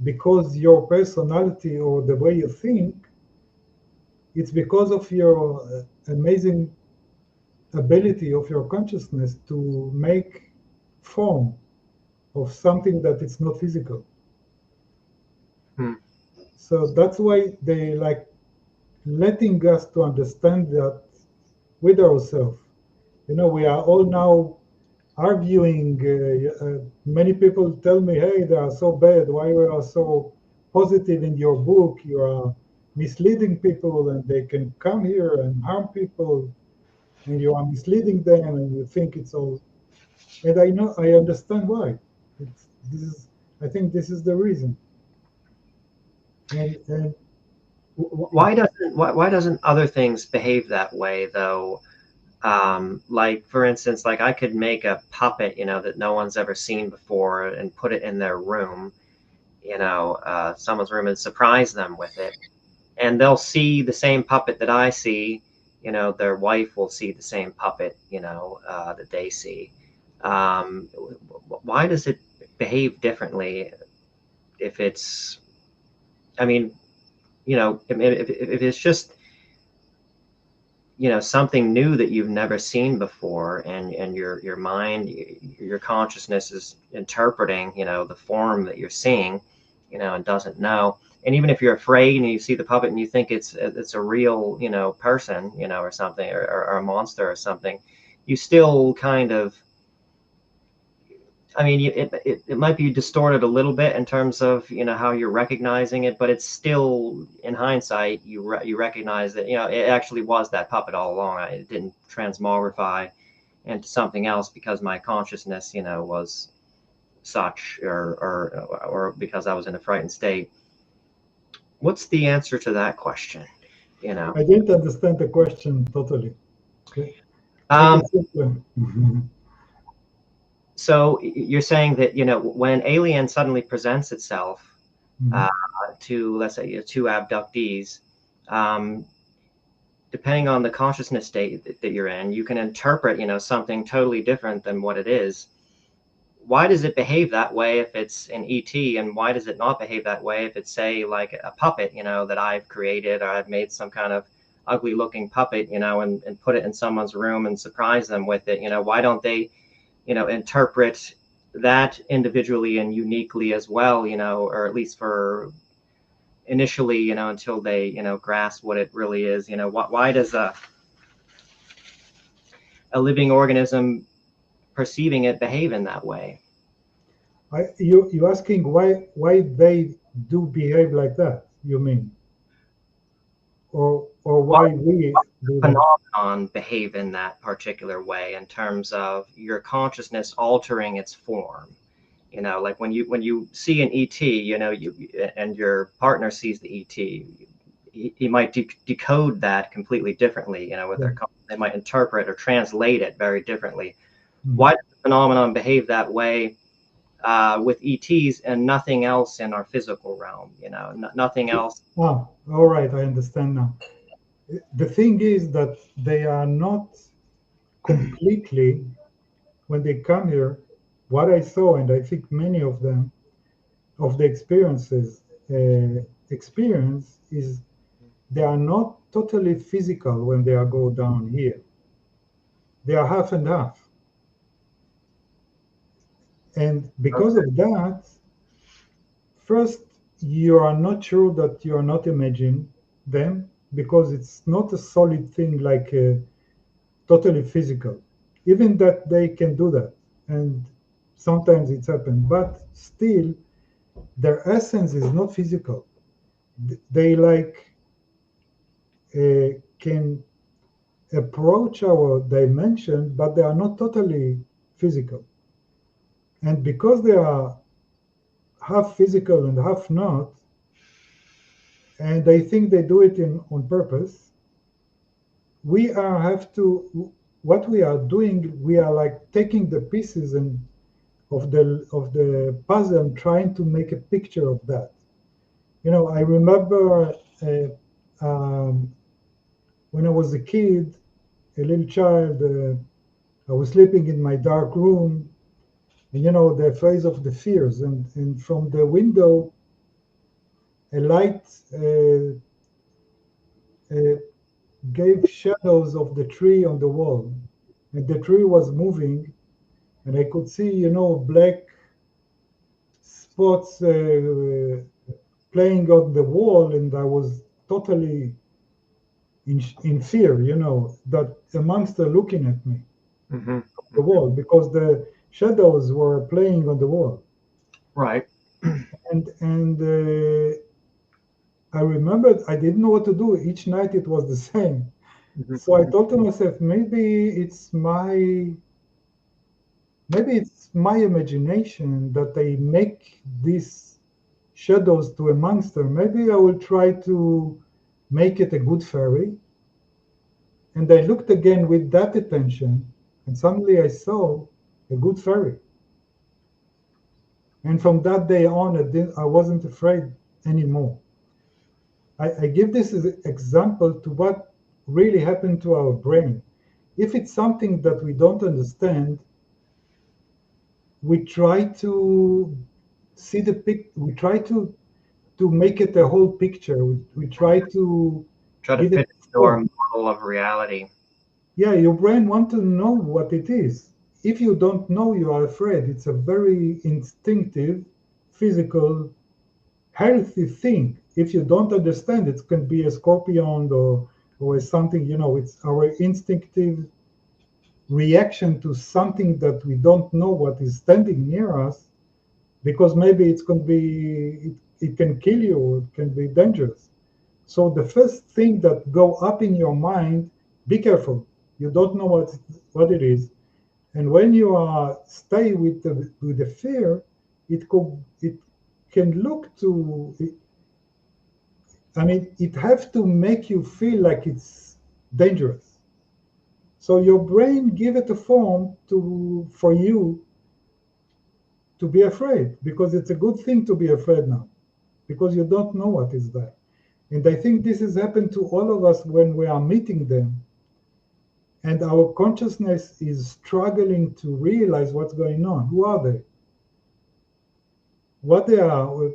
because your personality or the way you think, it's because of your amazing ability of your consciousness to make form of something that it's not physical. Hmm. So that's why they like letting us to understand that with ourselves. We are all now arguing. Many people tell me, hey, they are so bad. Why you are so positive in your book? You are misleading people and they can come here and harm people. and you are misleading them, and you think it's all. And I understand why. This is, I think this is the reason. And Why doesn't other things behave that way though? Like for instance, like I could make a puppet, that no one's ever seen before and put it in their room, someone's room, and surprise them with it. And they'll see the same puppet that I see. Their wife will see the same puppet, that they see. Why does it behave differently if it's, I mean, if it's just, something new that you've never seen before, and your mind, your consciousness is interpreting, the form that you're seeing, and doesn't know. And even if you're afraid and you see the puppet and you think it's a real, person, or something, or a monster or something, you still kind of, I mean, it might be distorted a little bit in terms of, how you're recognizing it, but it's still, in hindsight, you recognize that, it actually was that puppet all along. It didn't transmogrify into something else because my consciousness, was such, or because I was in a frightened state. What's the answer to that question? I didn't understand the question totally. Okay. Um, Make it simpler. so you're saying that, when alien suddenly presents itself, Mhm. to, let's say, two abductees, um, depending on the consciousness state that you're in, you can interpret, something totally different than what it is. Why does it behave that way if it's an ET, and why does it not behave that way if it's, say, like a puppet, that I've created, or I've made some kind of ugly looking puppet, and put it in someone's room and surprise them with it? Why don't they, interpret that individually and uniquely as well, or at least for initially, until they, grasp what it really is? Why does a living organism perceiving it behave in that way? You asking why they do behave like that? You mean, or Why why we do does that? phenomenon behave in that particular way in terms of your consciousness altering its form? Like when you see an ET, you and your partner sees the ET, he might decode that completely differently, with Yeah. they might interpret or translate it very differently. Mhm. Why does the phenomenon behave that way with ETs and nothing else in our physical realm? Nothing else. Ah, all right, I understand now. The thing is that they are not completely, when they come here, what I saw, and I think many of them, of the experience is they are not totally physical when they are go down here. They are half and half. And because of that, first, you are not sure that you are not imagining them because it's not a solid thing like totally physical. Even that they can do that, and sometimes it's happened, but still, their essence is not physical. They like can approach our dimension, but they are not totally physical. And because they are half physical and half not, and I think they do it on purpose, we are have to what we are doing, we are like taking the pieces and of the puzzle and trying to make a picture of that. I remember when I was a kid, a little child, I was sleeping in my dark room, and the phase of the fears, and from the window, a light uh, gave shadows of the tree on the wall, and the tree was moving, and I could see, black spots playing on the wall, and I was totally in fear, that a monster looking at me Mm-hmm. on the wall because the shadows were playing on the wall. Right. And I remembered I didn't know what to do. Each night it was the same. Mhm. So I thought to myself, maybe it's my imagination that I make these shadows to a monster. Maybe I will try to make it a good fairy. And I looked again with that attention, and suddenly I saw a good fairy. And from that day on, I wasn't afraid anymore. I give this as an example to what really happened to our brain. If it's something that we don't understand, we try to see we try to make it a whole picture. We try to Try to give it fit a into our form. model of reality. Yeah, your brain wants to know what it is. If you don't know, you are afraid. It's a very instinctive, physical, healthy thing. If you don't understand, it can be a scorpion or something. It's our instinctive reaction to something that we don't know what is standing near us, because maybe it can kill you, or it can be dangerous. So the first thing that go up in your mind, be careful. You don't know what it is. And when you stay with the fear, it can look to. I mean, it have to make you feel like it's dangerous. So your brain give it a form for you to be afraid, because it's a good thing to be afraid now, because you don't know what is there. And I think this has happened to all of us when we are meeting them, and our consciousness is struggling to realize what's going on. Who are they? What they are?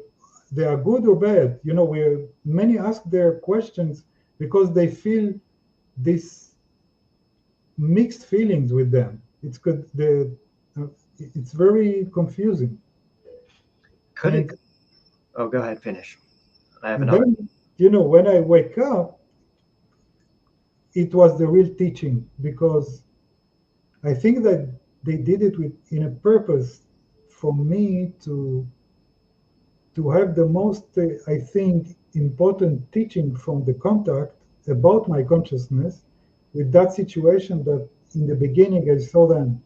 They are good or bad? Many ask their questions because they feel this mixed feelings with them. It's very confusing. Could it? And Oh, go ahead, finish. I have and another. then when I wake up, it was the real teaching, because I think that they did it in a purpose for me to have the most, I think, important teaching from the contact about my consciousness with that situation, that in the beginning I saw them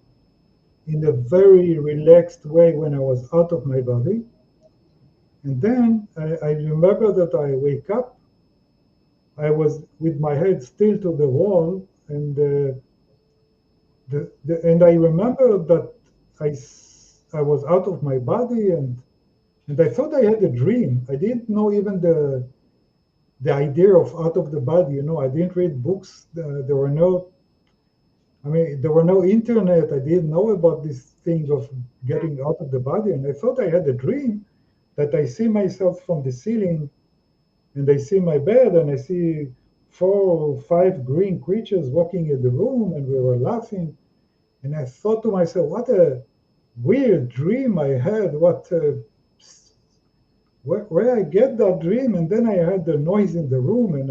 in a very relaxed way when I was out of my body. And then I remember that I wake up, I was with my head still to the wall, and and I remember that I was out of my body, and I thought I had a dream. I didn't know even the idea of out of the body. I didn't read books. There were no internet. I didn't know about this thing of getting out of the body, and I thought I had a dream that I see myself from the ceiling, and I see my bed, and I see 4 or 5 green creatures walking in the room, and we were laughing. And I thought to myself, what a weird dream I had. Where I get that dream? And then I heard the noise in the room, and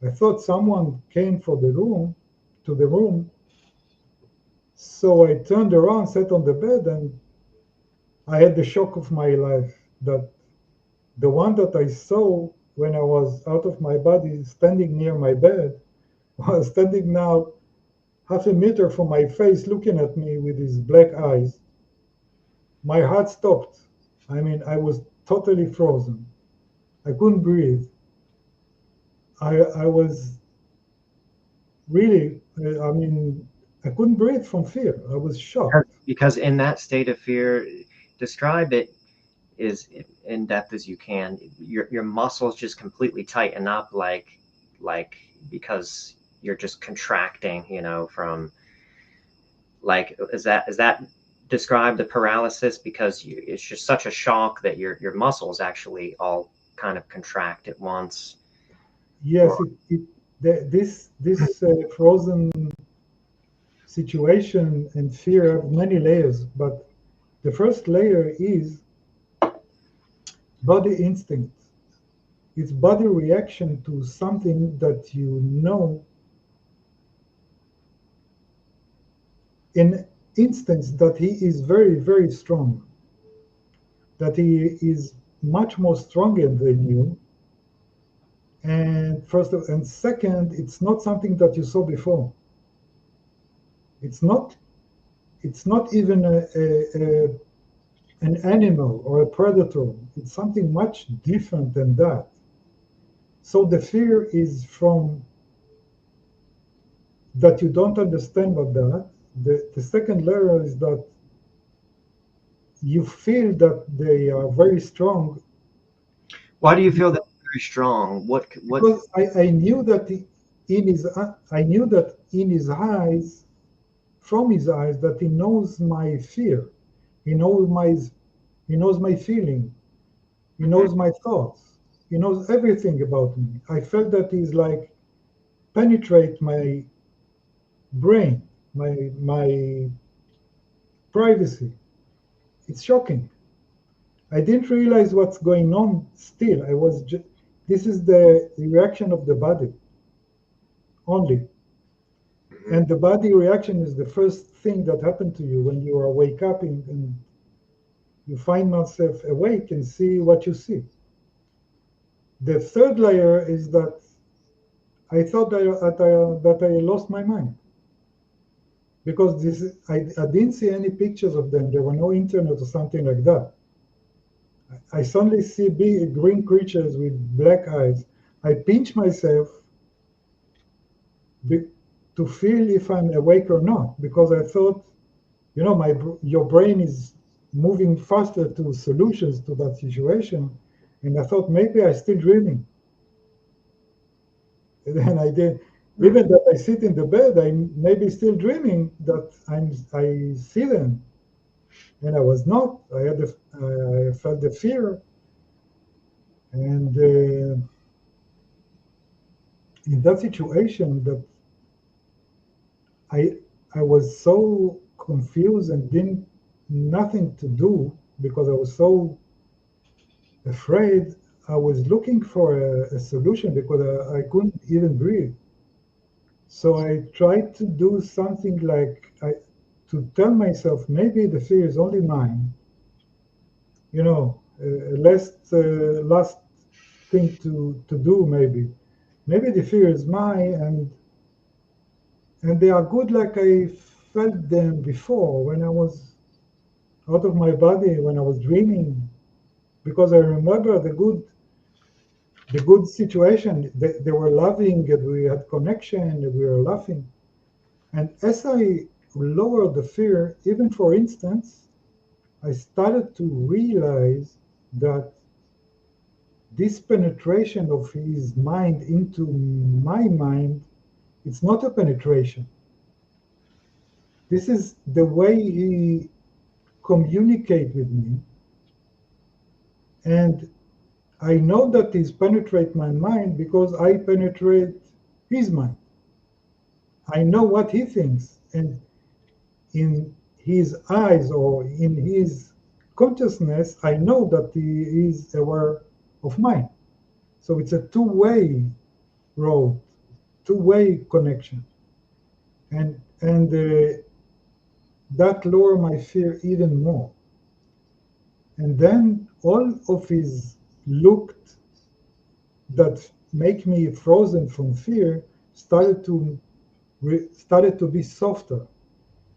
I thought someone came to the room. So I turned around, sat on the bed, and I had the shock of my life, that the one that I saw when I was out of my body, standing near my bed, was standing now half a meter from my face, looking at me with his black eyes. My heart stopped. I was totally frozen. I couldn't breathe. I was really, I couldn't breathe from fear. I was shocked. Because in that state of fear, describe it as in depth as you can. Your muscles just completely tighten up, like because you're just contracting, from like is that describe the paralysis, because it's just such a shock that your muscles actually all kind of contract at once. Yes, Or this frozen situation and fear have many layers, but the first layer is body instinct. It's body reaction to something that in instance that he is very, very strong, that he is much more stronger than you, And and second, it's not something that you saw before. It's not. It's not even an animal or a predator. It's something much different than that. So the fear is from that you don't understand what that. The second layer is that you feel that they are very strong. Why do you feel that very strong? What? Because I knew that I knew that in his eyes, from his eyes, that he knows my fear. He knows my he knows my feeling. He knows my thoughts. He knows everything about me. I felt that he's like penetrate my brain, my privacy. It's shocking. I didn't realize what's going on still. This is the reaction of the body only. And the body reaction is the first thing that happened to you when you are wake up and you find yourself awake and see what you see. The third layer is that I thought that I lost my mind because I didn't see any pictures of them. There were no internet or something like that. I suddenly see big green creatures with black eyes. I pinch myself to feel if I'm awake or not because I thought, your brain is moving faster to solutions to that situation, and I thought maybe I'm still dreaming. And then I did. Even that I sit in the bed, I maybe still dreaming that I see them, and I was not. I felt the fear, and in that situation, that I I was so confused and didn't nothing to do because I was so afraid. I was looking for a solution because I couldn't even breathe. So I tried to do something like to tell myself maybe the fear is only mine. Last thing to do maybe. Maybe the fear is mine and they are good like I felt them before when I was out of my body, when I was dreaming, because I remember the good situation. They were loving and we had connection and we were laughing. And as I lowered the fear, even for instance, I started to realize that this penetration of his mind into my mind, it's not a penetration. This is the way he communicates with me. And I know that he's penetrate my mind because I penetrate his mind. I know what he thinks. And in his eyes or in his consciousness, I know that he is aware of mine. So it's a two-way road, two-way connection, and that lower my fear even more. And then all of his look that make me frozen from fear started to be softer.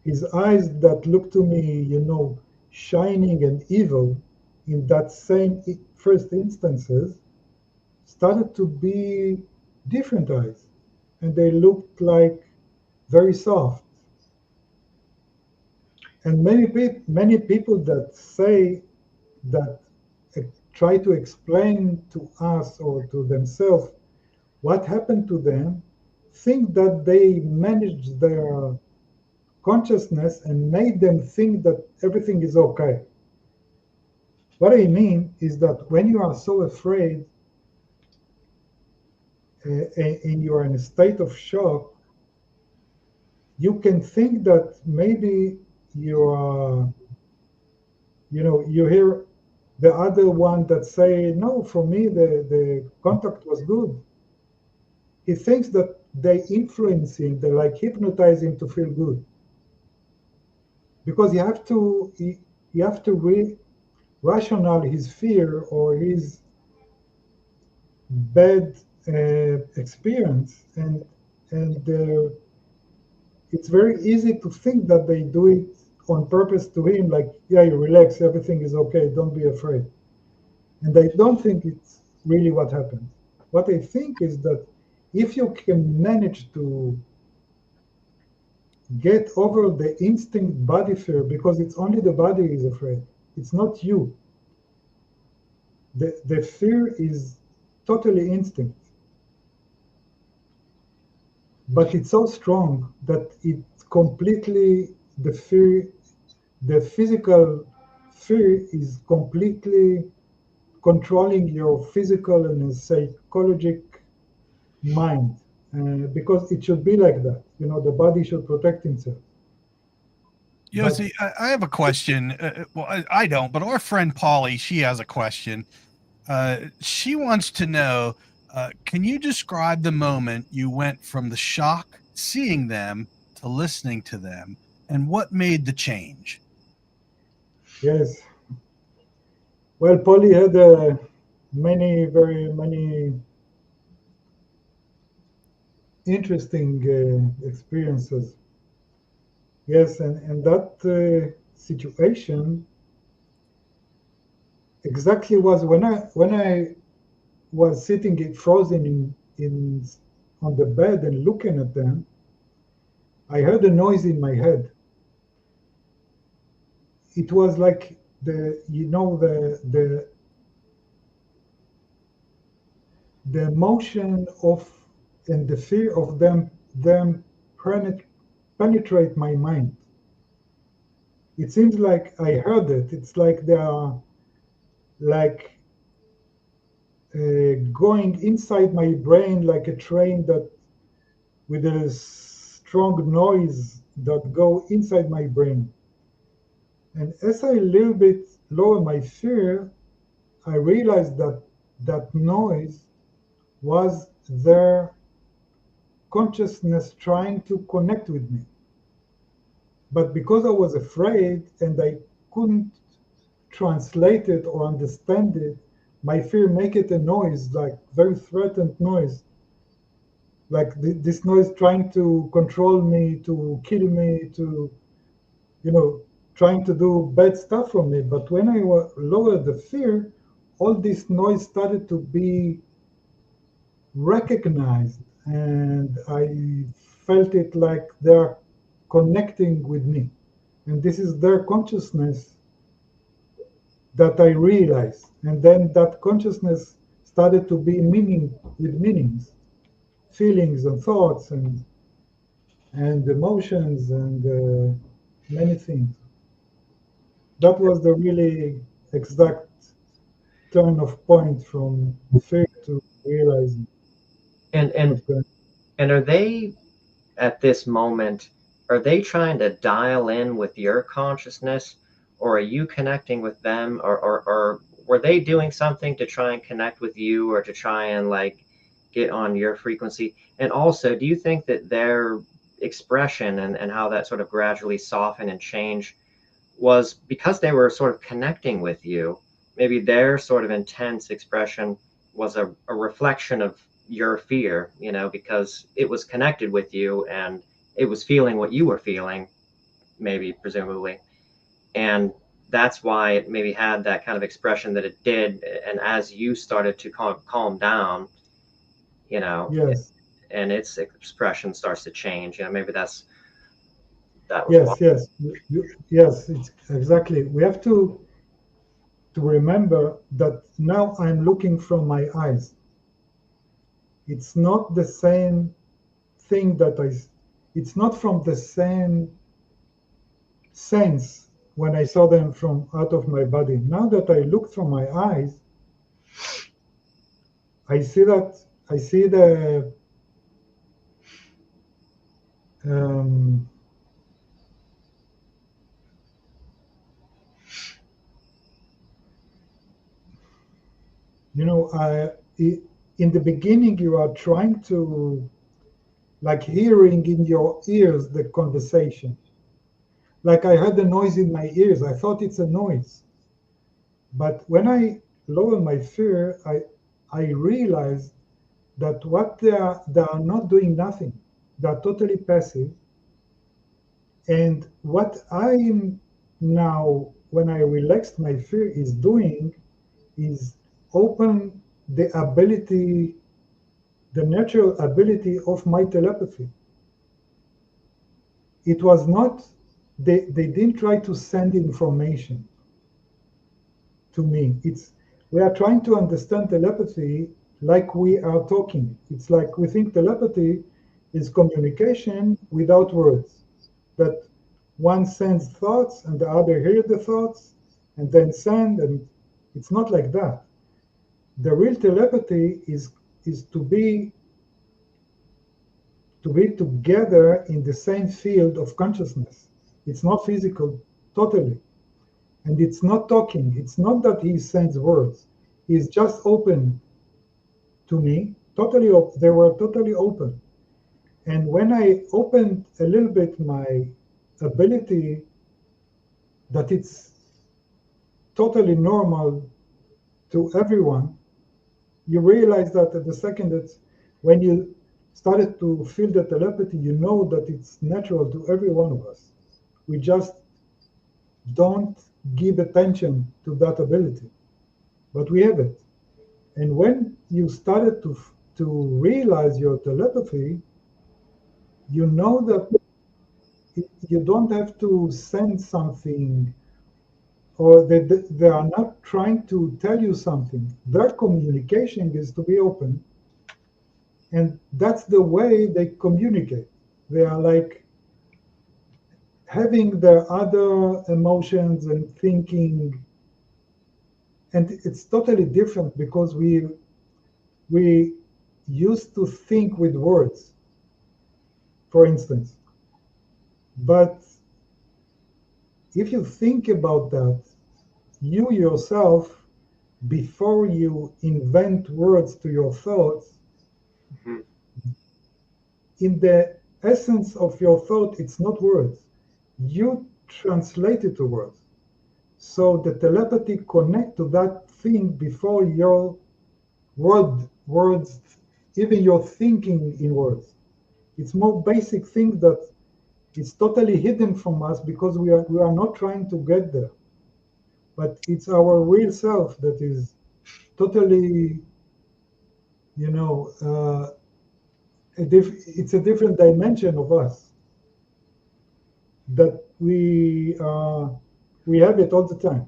His eyes that looked to me, shining and evil in that same first instances started to be different eyes. And they looked like very soft. And many people that say that try to explain to us or to themselves what happened to them think that they managed their consciousness and made them think that everything is okay. What I mean is that when you are so afraid and you are in a state of shock, you can think that maybe you are, you hear the other one that say, no, for me, the contact was good. He thinks that they influence him, they like hypnotize him to feel good. Because you have to rational his fear or his bad experience, and it's very easy to think that they do it on purpose to him, like, yeah, you relax, everything is okay, don't be afraid. And I don't think it's really what happened. What I think is that if you can manage to get over the instinct body fear, because it's only the body is afraid, it's not you. The fear is totally instinct, but it's so strong that it completely, the physical fear is completely controlling your physical and psychological mind, because it should be like that. The body should protect itself. Yossi, I have a question. Well, I don't, but our friend Polly, she has a question. She wants to know, can you describe the moment you went from the shock seeing them to listening to them, and what made the change? Yes. Well, Polly had very many interesting experiences. Yes, and that situation exactly was when I was sitting frozen in on the bed and looking at them. I heard a noise in my head. It was like the emotion of and the fear of them penetrate my mind. It seems like I heard it. It's like they are like going inside my brain like a train that with a strong noise that go inside my brain. And as I a little bit lower my fear, I realized that that noise was their consciousness trying to connect with me. But because I was afraid and I couldn't translate it or understand it, my fear make it a noise, like very threatened noise, like this noise trying to control me, to kill me, to you know, trying to do bad stuff for me. But when I lowered the fear, all this noise started to be recognized, and I felt it like they're connecting with me. And this is their consciousness that I realized. And then that consciousness started to be meanings, feelings and thoughts and emotions and many things. That was the really exact turn of point from fear to realizing And and what's going and are they at this moment, are they trying to dial in with your consciousness, or are you connecting with them, or were they doing something to try and connect with you, or to try and like get on your frequency? And also, do you think that their expression and how that sort of gradually softened and changed was because they were sort of connecting with you? Maybe their sort of intense expression was a reflection of your fear, because it was connected with you and it was feeling what you were feeling, maybe, presumably. And that's why it maybe had that kind of expression that it did. And as you started to calm down, you know, Yes, and its expression starts to change, maybe that was why. yes, yes, yes. It's exactly. We have to remember that now I'm looking from my eyes. It's not the same thing that it's not from the same sense when I saw them from out of my body. Now that I look from my eyes, I see the um, in the beginning you are trying to like hearing in your ears the conversation. Like I heard the noise in my ears. I thought it's a noise. But when I lower my fear, I realized that what they are not doing nothing. They are totally passive. And what I'm now, when I relaxed my fear, is doing is open the ability, the natural ability of my telepathy. It was not, they didn't try to send information to me. It's, we are trying to understand telepathy like we are talking. It's like we think telepathy is communication without words. That one sends thoughts and the other hears the thoughts and then send, and it's not like that. The real telepathy is to be together in the same field of consciousness. It's not physical totally. And it's not talking. It's not that he sends words. He's just open to me. Totally open. They were totally open. And when I opened a little bit my ability that it's totally normal to everyone, you realize that at the second that when you started to feel the telepathy, you know that it's natural to every one of us. We just don't give attention to that ability, but we have it. And when you started to realize your telepathy, you know that you don't have to send something, or they are not trying to tell you something. Their communication is to be open, and that's the way they communicate. They are like having their other emotions and thinking, and it's totally different because we used to think with words, for instance. But if you think about that, you yourself, before you invent words to your thoughts, Hmm. in the essence of your thought, it's not words. You translate it to words. So the telepathy connect to that thing before your words, even your thinking in words. It's more basic thing that it's totally hidden from us because we are not trying to get there. But it's our real self that is totally, you know, it's a different dimension of us that we have it all the time.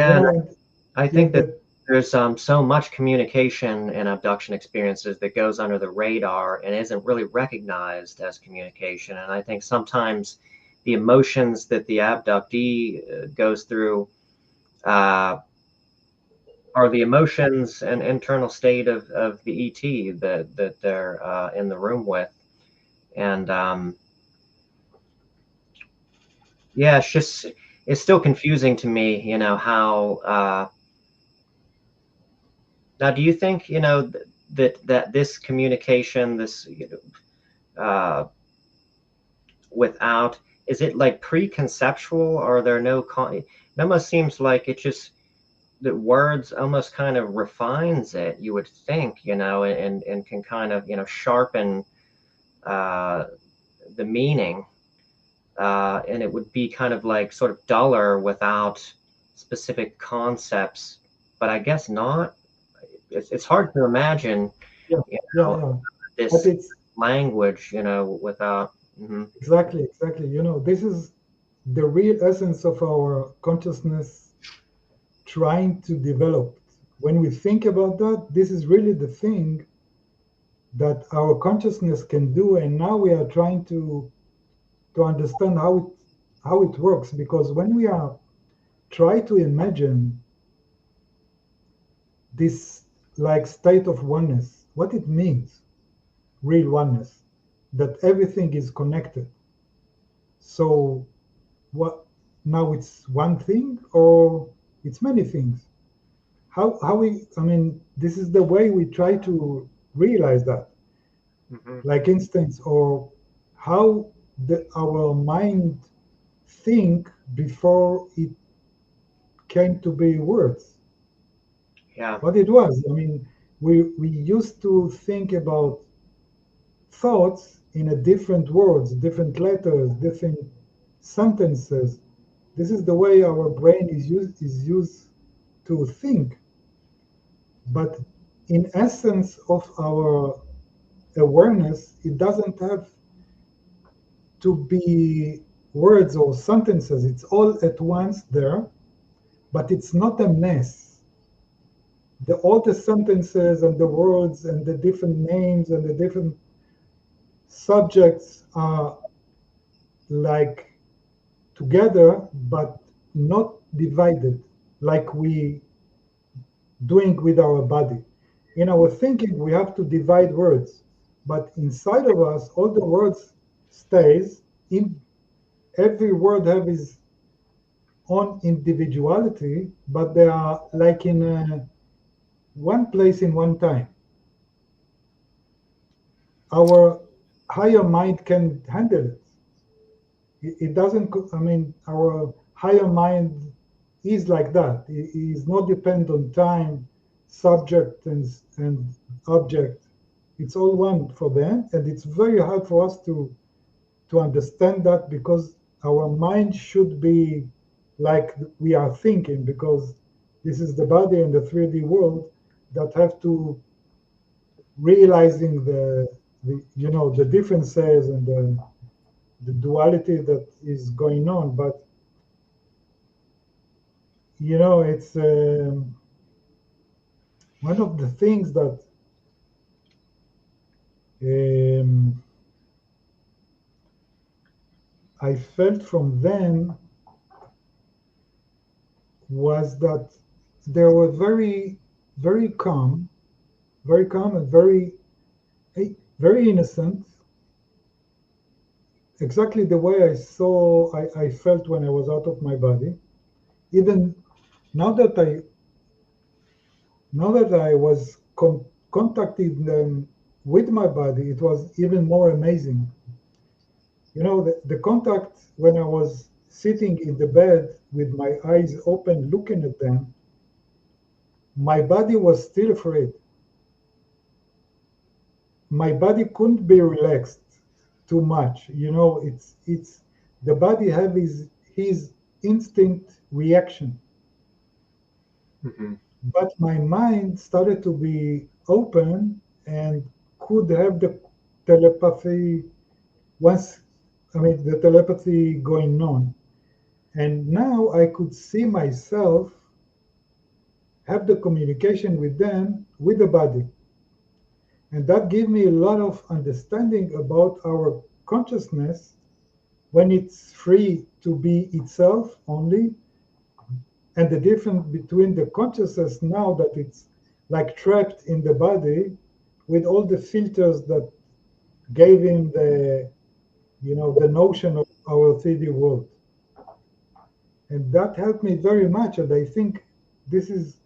You Yeah, and know, and I yeah, think that there's so much communication in abduction experiences that goes under the radar and isn't really recognized as communication. And I think sometimes the emotions that the abductee goes through uh, are the emotions and internal state of the ET that they're in the room with. And yeah, it's still confusing to me, how now do you think, that this communication, this, without, is it like preconceptual, or are there no it almost seems like it just, the words almost kind of refines it, you would think, and can kind of, sharpen uh, the meaning, and it would be kind of like sort of duller without specific concepts, but I guess not. It's hard to imagine, yeah, you yeah, know, yeah. But this it's language, without. Mhm. exactly. You know, this is the real essence of our consciousness trying to develop. When we think about that, this is really the thing that our consciousness can do, and now we are trying to understand how it works. Because when we are try to imagine this like state of oneness, what it means, real oneness, that everything is connected. So what, now it's one thing or it's many things? How we, I mean, this is the way we try to realize that. Mhm. Like instance, or how our mind think before it came to be words. Yeah. What it was. I mean, we used to think about thoughts in a different words, different letters, different sentences. This is the way our brain is used to think. But in essence of our awareness, it doesn't have to be words or sentences. It's all at once there, but it's not a mess. All the sentences and the words and the different names and the different subjects are like together, but not divided like we doing with our body. In our thinking, we have to divide words, but inside of us, all the words stays. In every word have its own individuality, but they are like in one place in one time. Our higher mind can handle it. It doesn't. I mean, our higher mind is like that. It is not dependent on time, subject, and object. It's all one for them, and it's very hard for us to understand that because our mind should be like we are thinking, because this is the body and the 3D world that have to realizing the differences and the duality that is going on. But it's one of the things that um, I felt from them was that they were very, very calm and very innocent, exactly the way I felt when I was out of my body. Even now that I was contacting them with my body, it was even more amazing. The contact when I was sitting in the bed with my eyes open, looking at them, my body was still afraid. My body couldn't be relaxed too much. It's the body have his instinct reaction, Mm-hmm. but my mind started to be open and could have the telepathy once. I mean, the telepathy going on, and now I could see myself have the communication with them with the body, and that gave me a lot of understanding about our consciousness when it's free to be itself only, and the difference between the consciousness now that it's like trapped in the body with all the filters that gave him the notion of our 3D world. And that helped me very much. And I think this is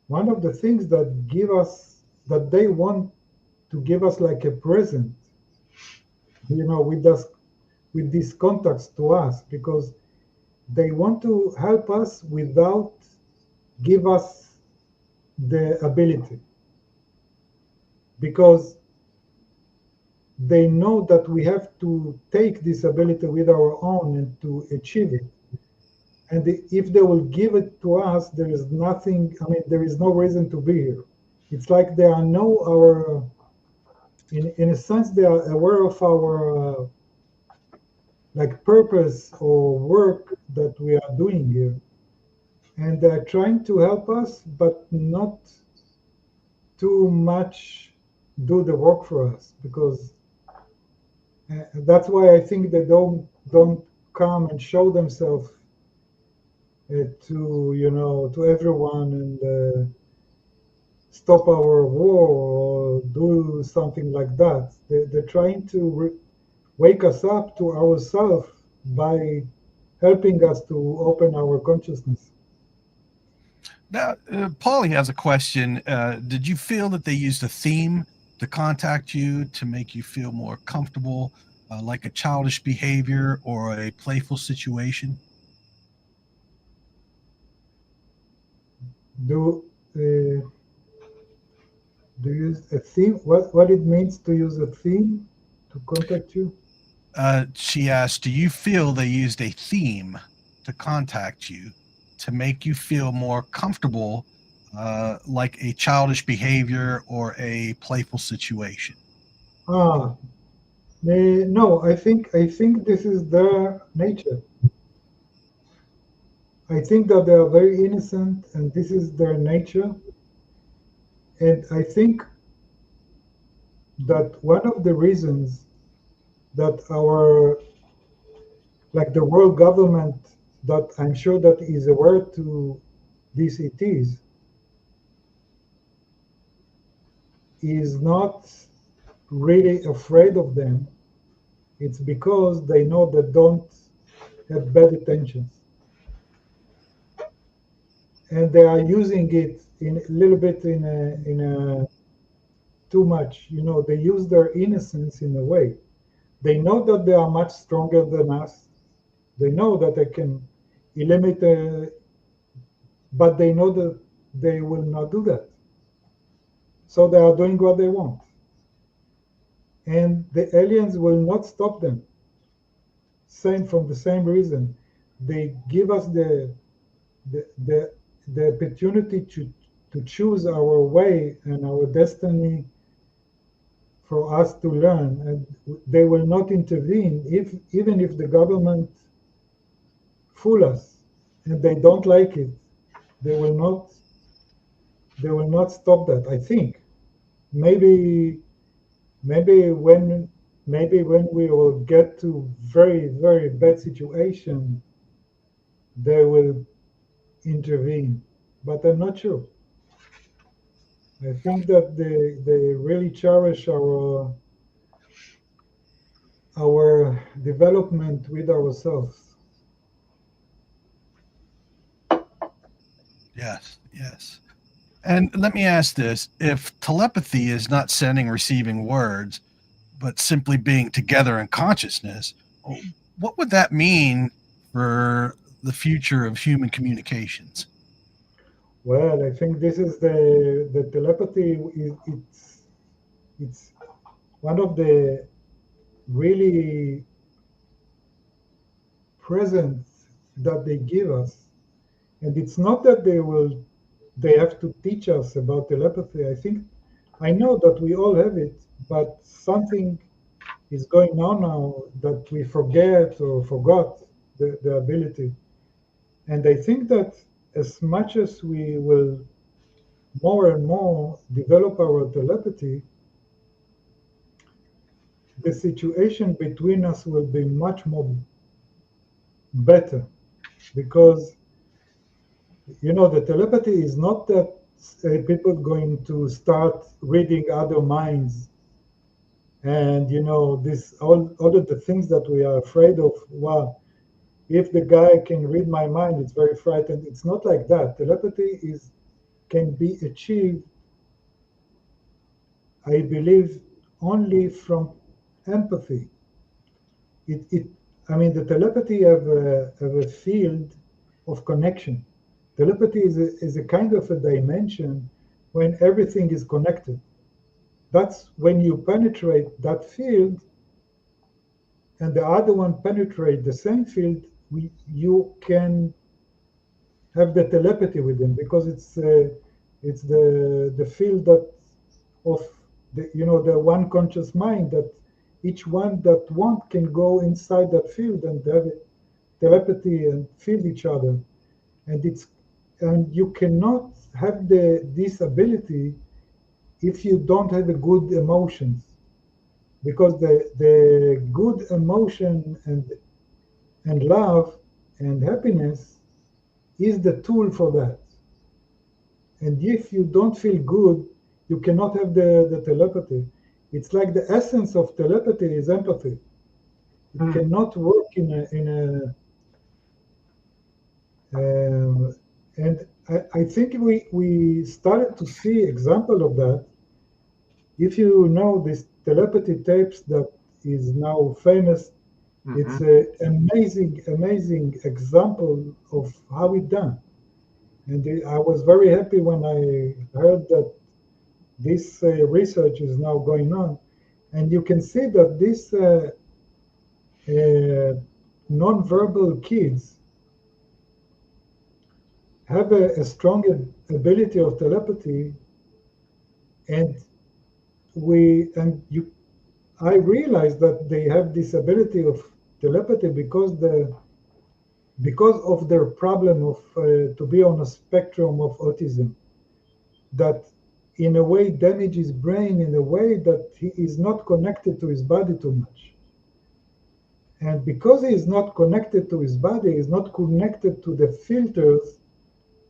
one of the things that they want to give us like a present, with these contacts to us, because they want to help us without give us the ability, because they know that we have to take this ability with our own and to achieve it. And if they will give it to us, there is nothing. I mean, there is no reason to be here. It's like they are know our. In a sense, they are aware of our like purpose or work that we are doing here, and they're trying to help us, but not too much do the work for us, because that's why I think they don't come and show themselves to everyone and stop our war or do something like that. They're trying to wake us up to ourselves by helping us to open our consciousness. Now, Paulie has a question. Did you feel that they used a theme to contact you to make you feel more comfortable, like a childish behavior or a playful situation? Do do you use a theme? What it means to use a theme to contact you? She asked, "Do you feel they used a theme to contact you to make you feel more comfortable, like a childish behavior or a playful situation?" Ah, no. I think this is their nature. I think that they are very innocent, and this is their nature. And I think that one of the reasons that our, like the world government, that I'm sure that is aware to these ETs, is not really afraid of them. It's because they know they don't have bad intentions, and they are using it in a little bit in a too much. They use their innocence in a way. They know that they are much stronger than us. They know that they can eliminate, but they know that they will not do that. So they are doing what they want, and the aliens will not stop them. Same from the same reason, they give us the the, the opportunity to choose our way and our destiny for us to learn, and they will not intervene if even if the government fool us and they don't like it. They will not. They will not stop that. I think maybe maybe when maybe when we will get to very bad situation, they will intervene. But I'm not sure. I think that they really cherish our development with ourselves. Yes, yes. And let me ask this: if telepathy is not sending, receiving words, but simply being together in consciousness, what would that mean for the future of human communications? Well, I think this is the telepathy. It's one of the really presents that they give us, and it's not that they have to teach us about telepathy. I know that we all have it, but something is going on now that we forget or forgot the ability. And I think that as much as we will more and more develop our telepathy, the situation between us will be much more better, because the telepathy is not that people going to start reading other minds, and this all of the things that we are afraid of. Wow, if the guy can read my mind, it's very frightening. It's not like that. Telepathy is can be achieved, I believe, only from empathy. It I mean, the telepathy have a field of connection. Telepathy is a kind of a dimension when everything is connected. That's when you penetrate that field and the other one penetrate the same field, you can have the telepathy with them, because it's the field that of the one conscious mind, that each one that want can go inside that field and have telepathy and feel each other. And you cannot have this ability if you don't have a good emotions, because the good emotion and love and happiness is the tool for that. And if you don't feel good, you cannot have the telepathy. It's like the essence of telepathy is empathy. It cannot work uh, and I think we started to see example of that. If you know this telepathy tapes that is now famous, it's an amazing example of how it done. And I was very happy when I heard that this research is now going on. And you can see that these non-verbal kids have a strong ability of telepathy, and I realized that they have this ability of telepathy because of their problem of to be on a spectrum of autism, that in a way damage his brain in a way that he is not connected to his body too much. And because he is not connected to his body, he is not connected to the filters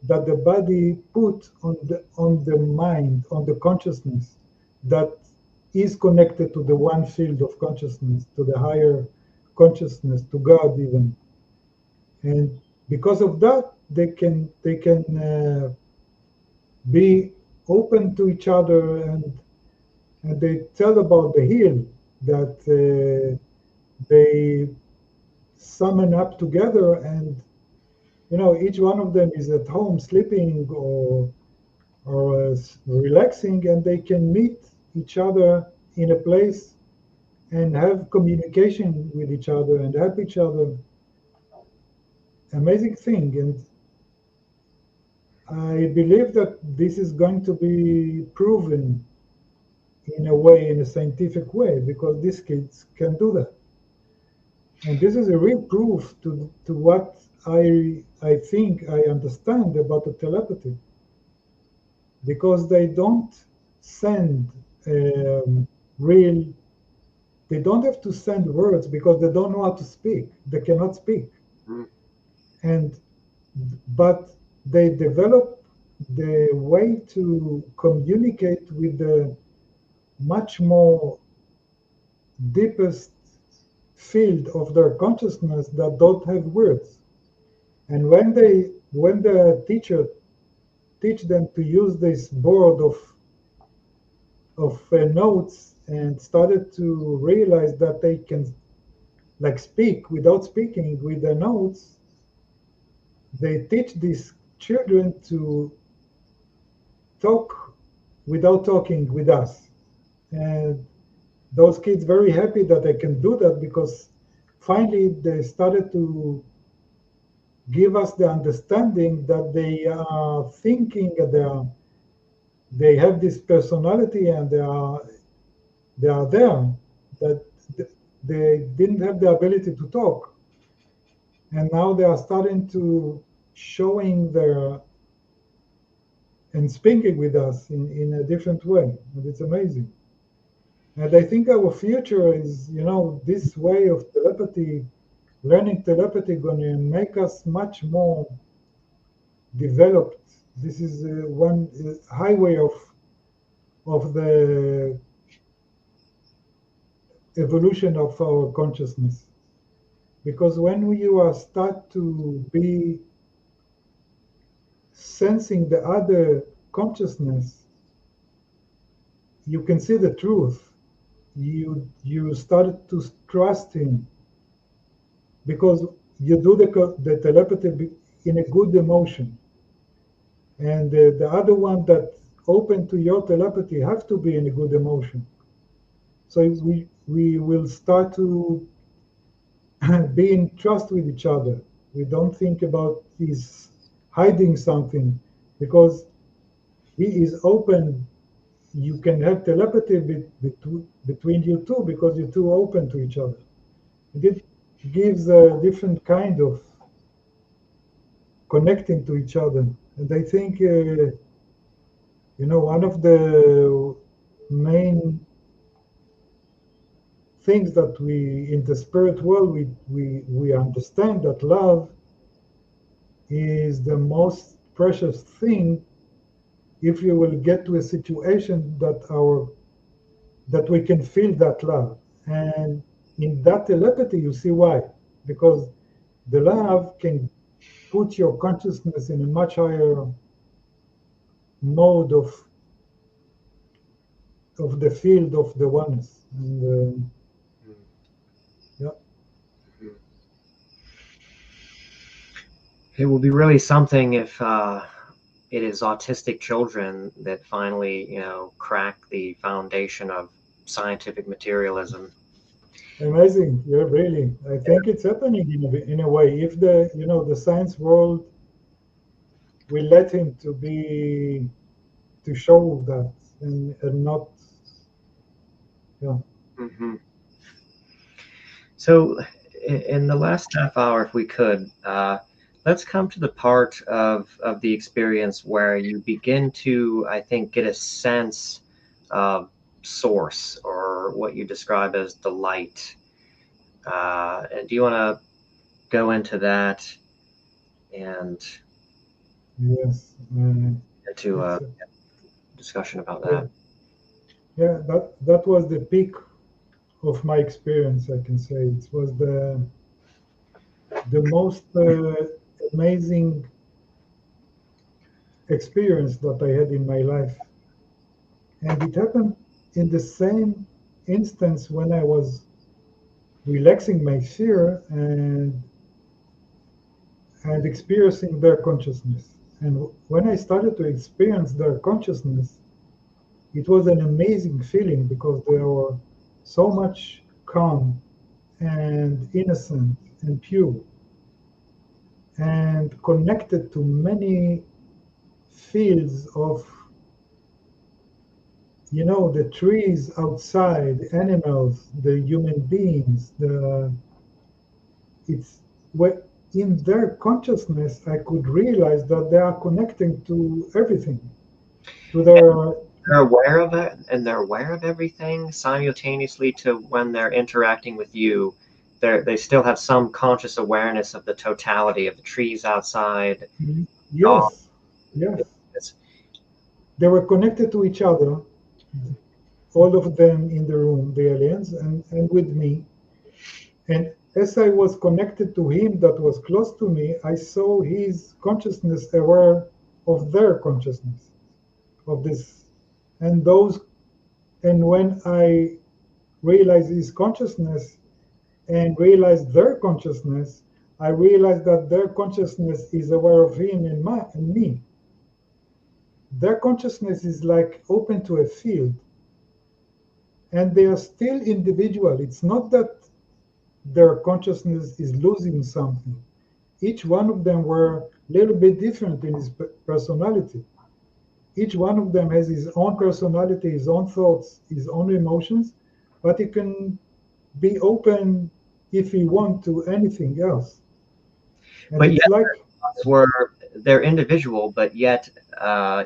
that the body put on the mind, on the consciousness, that is connected to the one field of consciousness, to the higher consciousness, to God even. And because of that, they can be open to each other, and they tell about the heal that they summon up together, and each one of them is at home sleeping or relaxing, and they can meet each other in a place and have communication with each other and help each other. Amazing thing. And I believe that this is going to be proven in a way, in a scientific way, because these kids can do that. And this is a real proof to what I think I understand about the telepathy, because they don't send real. They don't have to send words because they don't know how to speak. They cannot speak, and but they develop the way to communicate with the much more deepest field of their consciousness that don't have words. And when the teacher teach them to use this board of notes, and started to realize that they can like speak without speaking with the notes, they teach these children to talk without talking with us. And those kids very happy that they can do that, because finally they started to give us the understanding that they are thinking, they have this personality, and they are there, that they didn't have the ability to talk, and now they are starting to showing their and speaking with us in a different way, and it's amazing. And I think our future is, this way of telepathy, learning telepathy, going to make us much more developed. This is one highway of the evolution of our consciousness. Because when you are start to be sensing the other consciousness, you can see the truth. You started to trust him, because you do the telepathy in a good emotion, and the other one that open to your telepathy have to be in a good emotion. So we will start to be in trust with each other. We don't think about he's hiding something, because he is open. You can have telepathy between you two, because you two open to each other. It gives a different kind of connecting to each other. And I think, one of the main things that we in the spirit world we understand that love is the most precious thing, if you will get to a situation that we can feel that love. And in that telepathy you see why, because the love can put your consciousness in a much higher mode of the field of the oneness. And yeah. It will be really something if it is autistic children that finally, crack the foundation of scientific materialism. Amazing. Yeah, really. I think it's happening in a way. If the science world will let him to show that and not, yeah. Hmm. So, in the last half hour, if we could, let's come to the part of the experience where you begin to, I think, get a sense of source, or what you describe as the light. And do you want to go into that and Yes. into a It's discussion about yeah, that? yeah. That was the peak of my experience. I can say it was the most amazing experience that I had in my life, and it happened in the same instance when I was relaxing my fear and experiencing their consciousness. And when I started to experience their consciousness, it was an amazing feeling because they were so much calm and innocent and pure and connected to many fields of the trees outside, the animals, the human beings, it's what in their consciousness I could realize that they are connecting to everything, to their They're aware of it, and they're aware of everything simultaneously to when they're interacting with you. They still have some conscious awareness of the totality of the trees outside. Dog. yes, yes. It's, They were connected to each other, all of them in the room, the aliens, and with me. And as I was connected to him that was close to me, I saw his consciousness aware of their consciousness, of this. And those, and when I realized his consciousness and realized their consciousness, I realized that their consciousness is aware of him and me. Their consciousness is like open to a field, and they are still individual. It's not that their consciousness is losing something. Each one of them were a little bit different in his personality. Each one of them has his own personality, his own thoughts, his own emotions, but he can be open if he want to anything else. And but it's yet like, they're individual, but yet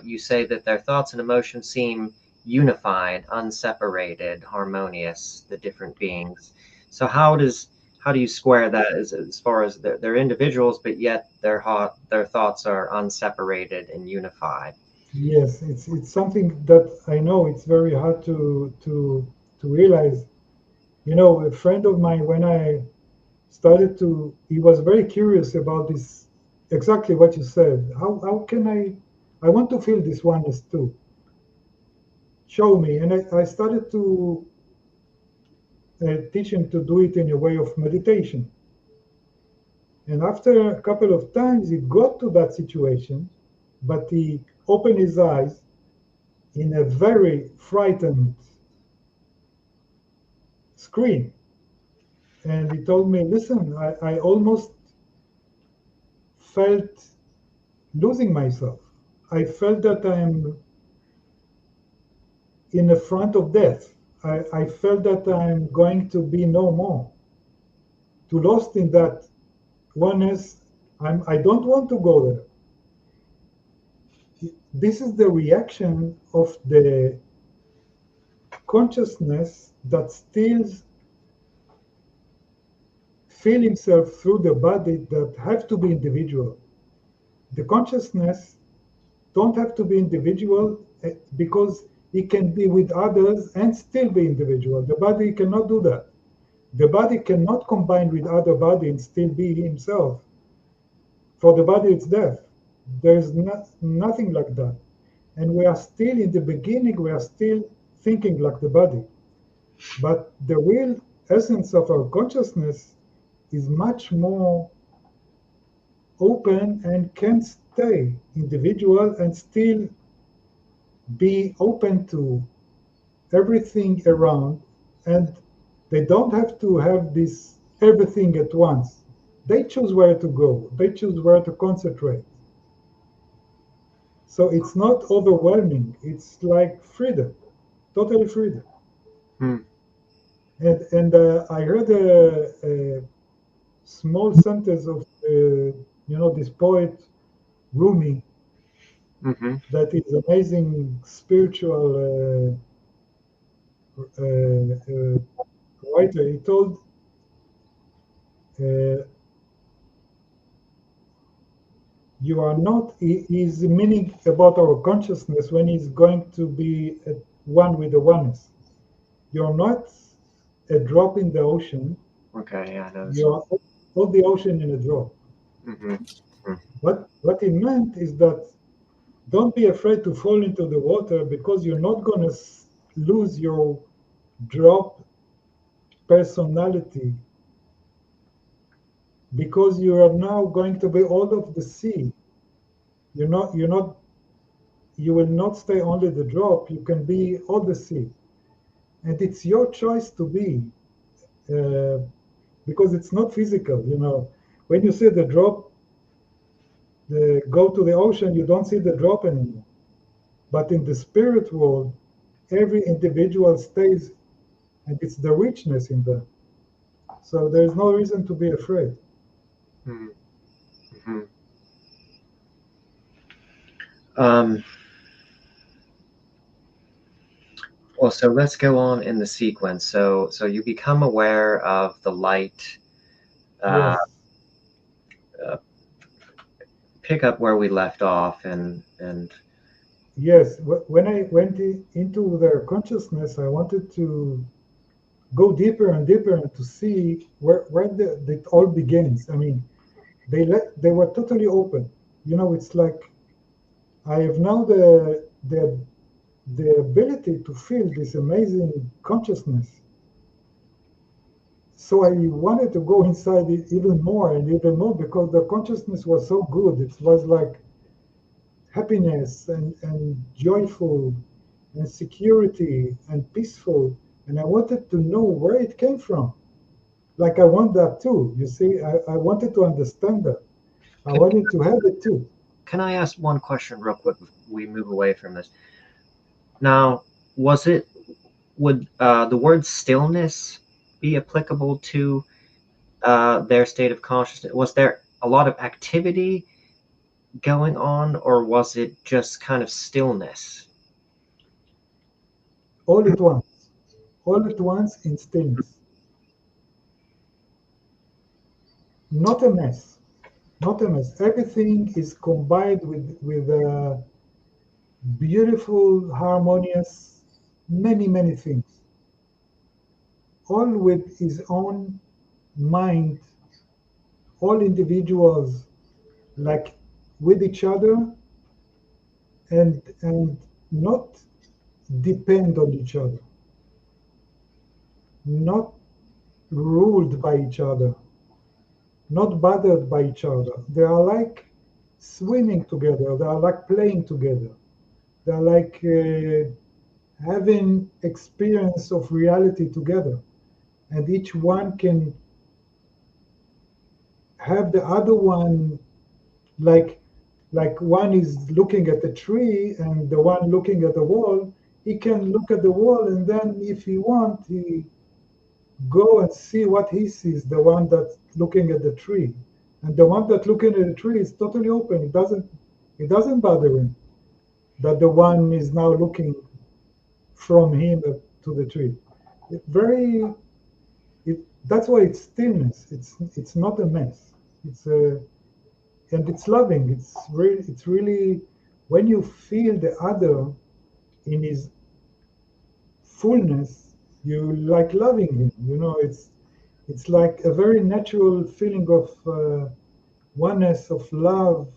you say that their thoughts and emotions seem unified, unseparated, harmonious, the different beings. So how do you square that as far as they're individuals, but yet their thoughts are unseparated and unified? yes, it's something that I know it's very hard to realize. A friend of mine, when I started he was very curious about this, exactly what you said. How can I want to feel this oneness too. Show me. And I started to teach him to do it in a way of meditation. And after a couple of times, he got to that situation, but he opened his eyes in a very frightened scream. And he told me, listen, I almost felt losing myself. I felt that I'm in the front of death. I felt that I'm going to be no more, to lost in that oneness. I don't want to go there. This is the reaction of the consciousness that still feel himself through the body that have to be individual. The consciousness don't have to be individual because it can be with others and still be individual. The body cannot do that. The body cannot combine with other body and still be himself. For the body, it's death. There's nothing like that. And we are still in the beginning, we are still thinking like the body. But the real essence of our consciousness is much more open and can stay individual and still be open to everything around, and they don't have to have this everything at once. They choose where to go, they choose where to concentrate. So it's not overwhelming, it's like freedom, totally freedom. Hmm. And I heard a small sentence of this poet Rumi, Mm-hmm. that is amazing spiritual writer. He told, uh, "You are not." He's meaning about our consciousness when he's going to be at one with the oneness. You're not a drop in the ocean. Okay, yeah, I know. You're all the ocean in a drop. Mm-hmm. What he meant is that don't be afraid to fall into the water, because you're not going to lose your drop personality, because you are now going to be all of the sea. You're not you will not stay only the drop, you can be all the sea. And it's your choice to be, uh, because it's not physical. When you see the drop, go to the ocean, you don't see the drop anymore. But in the spirit world, every individual stays, and it's the richness in them. So there's no reason to be afraid. Mm-hmm. Um, well, so let's go on in the sequence. So you become aware of the light. Uh, Yes. uh, Pick up where we left off, and Yes. When I went into their consciousness, I wanted to go deeper and deeper and to see where it all begins. I mean, they were totally open. It's like I have now the ability to feel this amazing consciousness. So I wanted to go inside it even more and even more, because the consciousness was so good. It was like happiness and joyful and security and peaceful. And I wanted to know where it came from. Like I want that too. You see, I wanted to understand that. I can, wanted to have it too. can I ask one question real quick before we move away from this? Now, would the word stillness be applicable to their state of consciousness? Was there a lot of activity going on, or was it just kind of stillness? All at once. All at once in stillness. Not a mess. Not a mess. Everything is combined with beautiful, harmonious, many things. All with his own mind, all individuals, like with each other, and not depend on each other, not ruled by each other, not bothered by each other. They are like swimming together, they are like playing together, they are like having experience of reality together, and each one can have the other one, like one is looking at the tree and the one looking at the wall. He can look at the wall, and then if he want, he go and see what he sees, the one that's looking at the tree. And the one that looking at the tree is totally open. It doesn't bother him that the one is now looking from him to the tree. It very it That's why it's stillness. It's not a mess. It's a And it's loving. It's really when you feel the other in his fullness, you like loving him. It's like a very natural feeling of oneness, of love,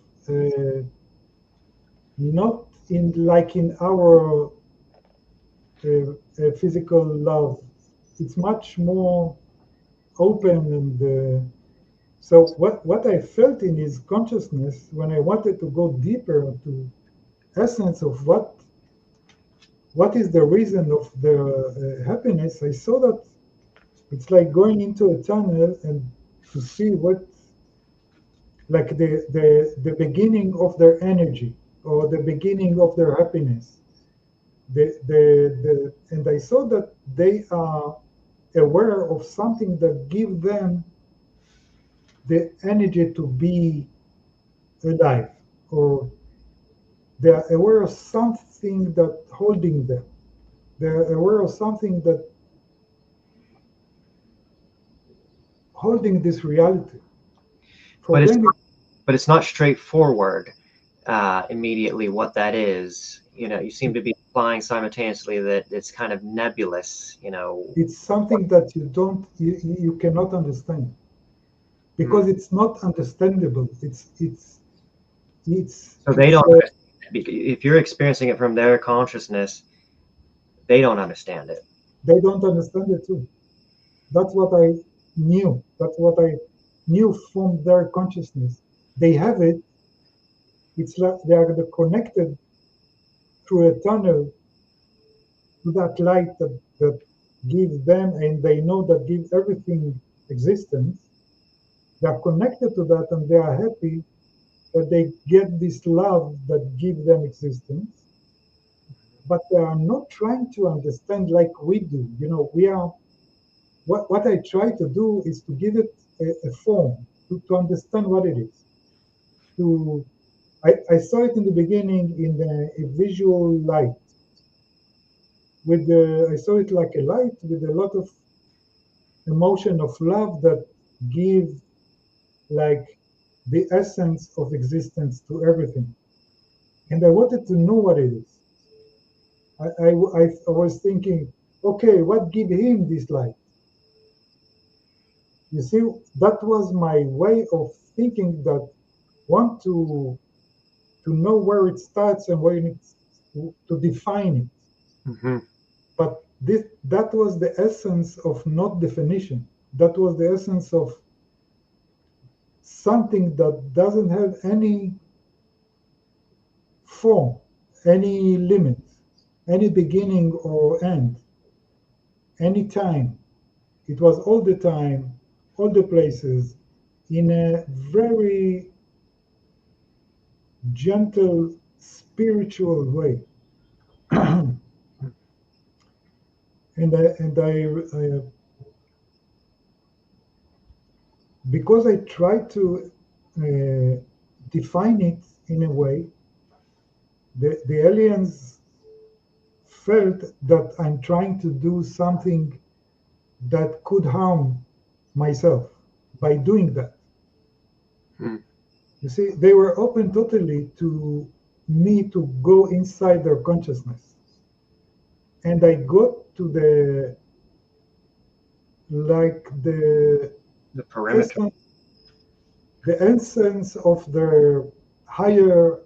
not in our physical love. It's much more open, So what I felt in his consciousness when I wanted to go deeper to essence of what is the reason of the happiness, I saw that it's like going into a tunnel and to see what, like the beginning of their energy or the beginning of their happiness. And I saw that they are aware of something that give them the energy to be alive, or they are aware of something that holding them. They are aware of something that holding this reality. For But it's them, but it's not straightforward immediately what that is. You seem to be implying simultaneously that it's kind of nebulous. it's something that you cannot understand because it's not understandable. It's So they it's don't understand it. If you're experiencing it from their consciousness, they don't understand it. they don't understand it too. That's what I knew. That's what I knew from their consciousness. They have it. It's like they are connected through a tunnel to that light that gives them, and they know that gives everything existence. They are connected to that, and they are happy that they get this love that gives them existence. But they are not trying to understand like we do. We are. What I try to do is to give it a form to understand what it is. I saw it in the beginning in a visual light. I saw it like a light with a lot of emotion of love that give like the essence of existence to everything. And I wanted to know what it is. I was thinking, okay, what give him this light? You see, that was my way of thinking, that want to know where it starts and where it needs to define it. Mm-hmm. But that was the essence of not definition. That was the essence of something that doesn't have any form, any limit, any beginning or end, any time. It was all the time, all the places, in a very gentle, spiritual way. and I because I try to define it in a way, the aliens felt that I'm trying to do something that could harm myself by doing that. Hmm. You see, they were open totally to me to go inside their consciousness. And I got to like The perimeter. essence, the essence of their higher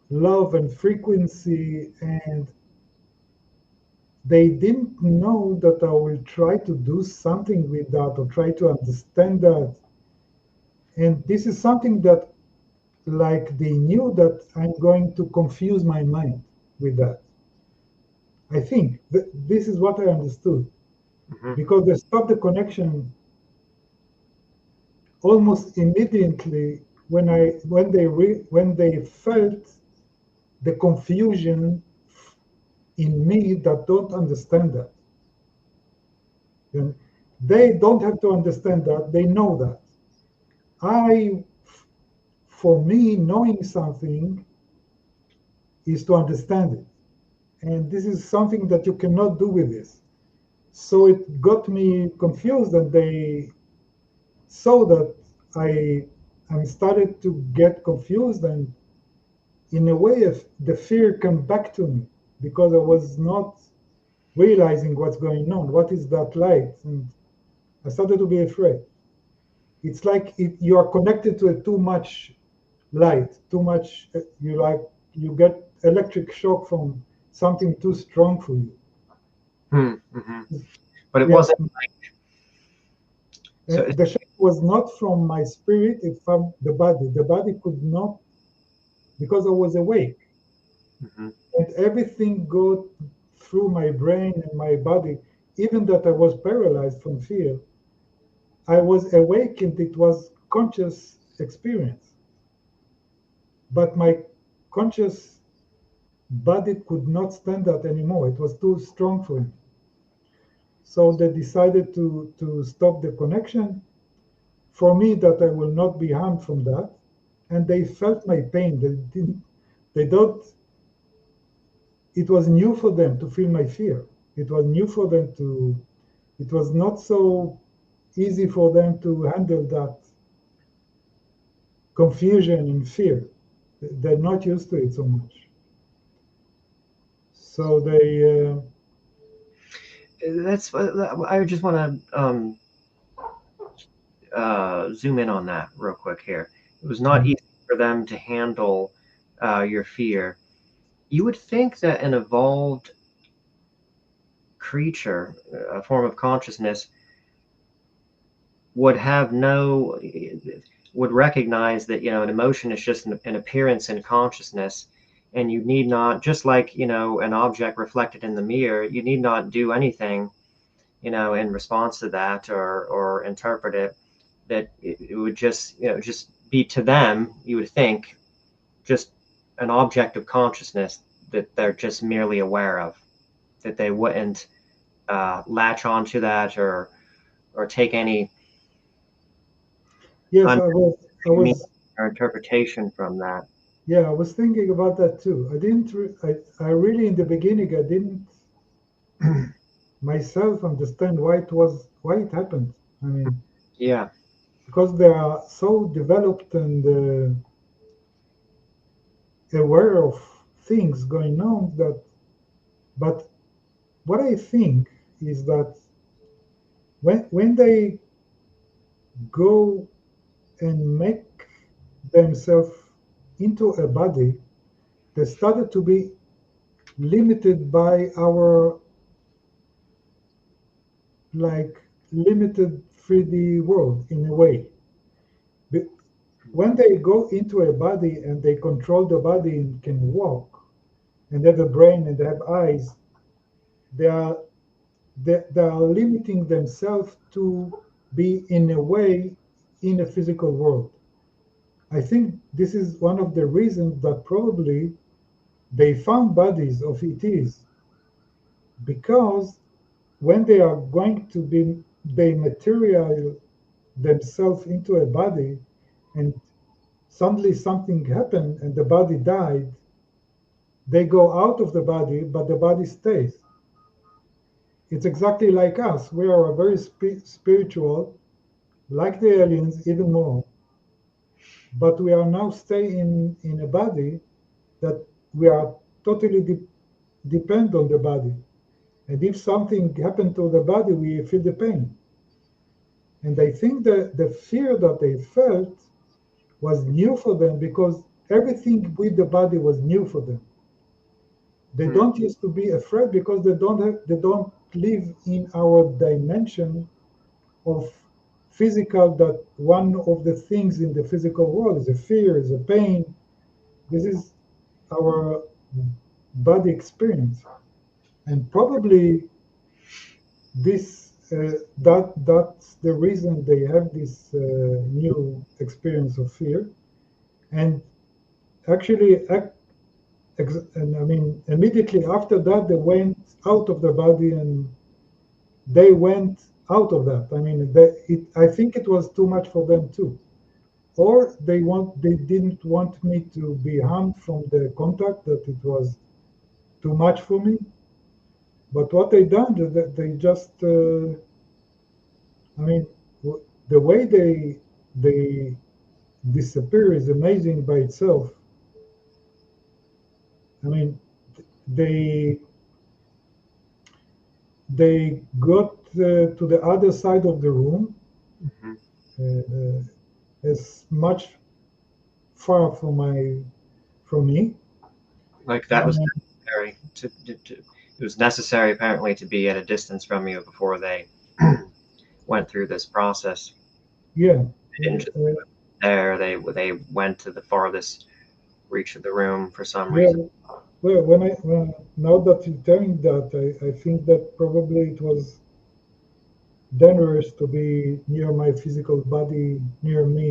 love and frequency, and they didn't know that I will try to do something with that or try to understand that. And this is something that, like, they knew that I'm going to confuse my mind with that. I think this is what I understood, Mm-hmm. because they stopped the connection almost immediately when they felt the confusion in me that don't understand that. And they don't have to understand that, they know that. For me, knowing something is to understand it. And this is something that you cannot do with this. So it got me confused, and they saw that I started to get confused, and in a way, the fear came back to me because I was not realizing what's going on. What is that light? And I started to be afraid. It's like you are connected to a too much light, too much. You get electric shock from something too strong for you. Mm-hmm. But it Yeah, wasn't So The shock was not from my spirit, it's from the body. The body could not, because I was awake. mhm. And everything go through my brain and my body, even that I was paralyzed from fear. I was awakened, it was conscious experience. But my conscious body could not stand that anymore. It was too strong for him. So they decided to stop the connection for me that I will not be harmed from that. And they felt my pain. They don't, it was new for them to feel my fear. It was new for them to, it was not so easy for them to handle that confusion and fear. They're not used to it so much. So That's I just want to zoom in on that real quick here. It was not easy for them to handle your fear. You would think that an evolved creature, a form of consciousness, would have no, would recognize that, an emotion is just an appearance in consciousness, and you need not, just like, an object reflected in the mirror, you need not do anything, in response to that, or interpret it. That it would just, just be, to them, you would think, just an object of consciousness that they're just merely aware of, that they wouldn't latch onto that, or take any yes, I meaning was, or interpretation from that. yeah, I was thinking about that too. I didn't, I really in the beginning, I didn't myself understand why it happened. I mean, Yeah. because they are so developed and aware of things going on that, but what I think is that when they go and make themselves into a body, they started to be limited by our like limited 3D world in a way. When they go into a body and they control the body and can walk and have a brain and they have eyes, they are they are limiting themselves to be in a way in a physical world. I think this is one of the reasons that probably they found bodies of ETs, because when they are going to be, they material themselves into a body and suddenly something happened and the body died, they go out of the body, but the body stays. It's exactly like us. We are a very spiritual, like the aliens, even more. But we are now staying in a body that we are totally depend on the body. And if something happened to the body, we feel the pain. And I think that the fear that they felt was new for them because everything with the body was new for them. They Hmm. don't used to be afraid because they don't live in our dimension of physical, that one of the things in the physical world is a fear, is a pain. This is our body experience. And probably this that's the reason they have this new experience of fear. And actually and I mean immediately after that they went out of the body and they went out of that. I mean, I think it was too much for them too, or they didn't want me to be harmed from the contact, that it was too much for me. But what they done is that they just, I mean, the way they disappear is amazing by itself. I mean, they they got to the other side of the room, Mhm. as much far from me. Like that was And necessary it was necessary apparently to be at a distance from you before they went through this process. Yeah. They didn't just do it there. They went to the farthest reach of the room for some Yeah. reason. Well, now that you're telling that, I think that probably it was dangerous to be near my physical body, near me,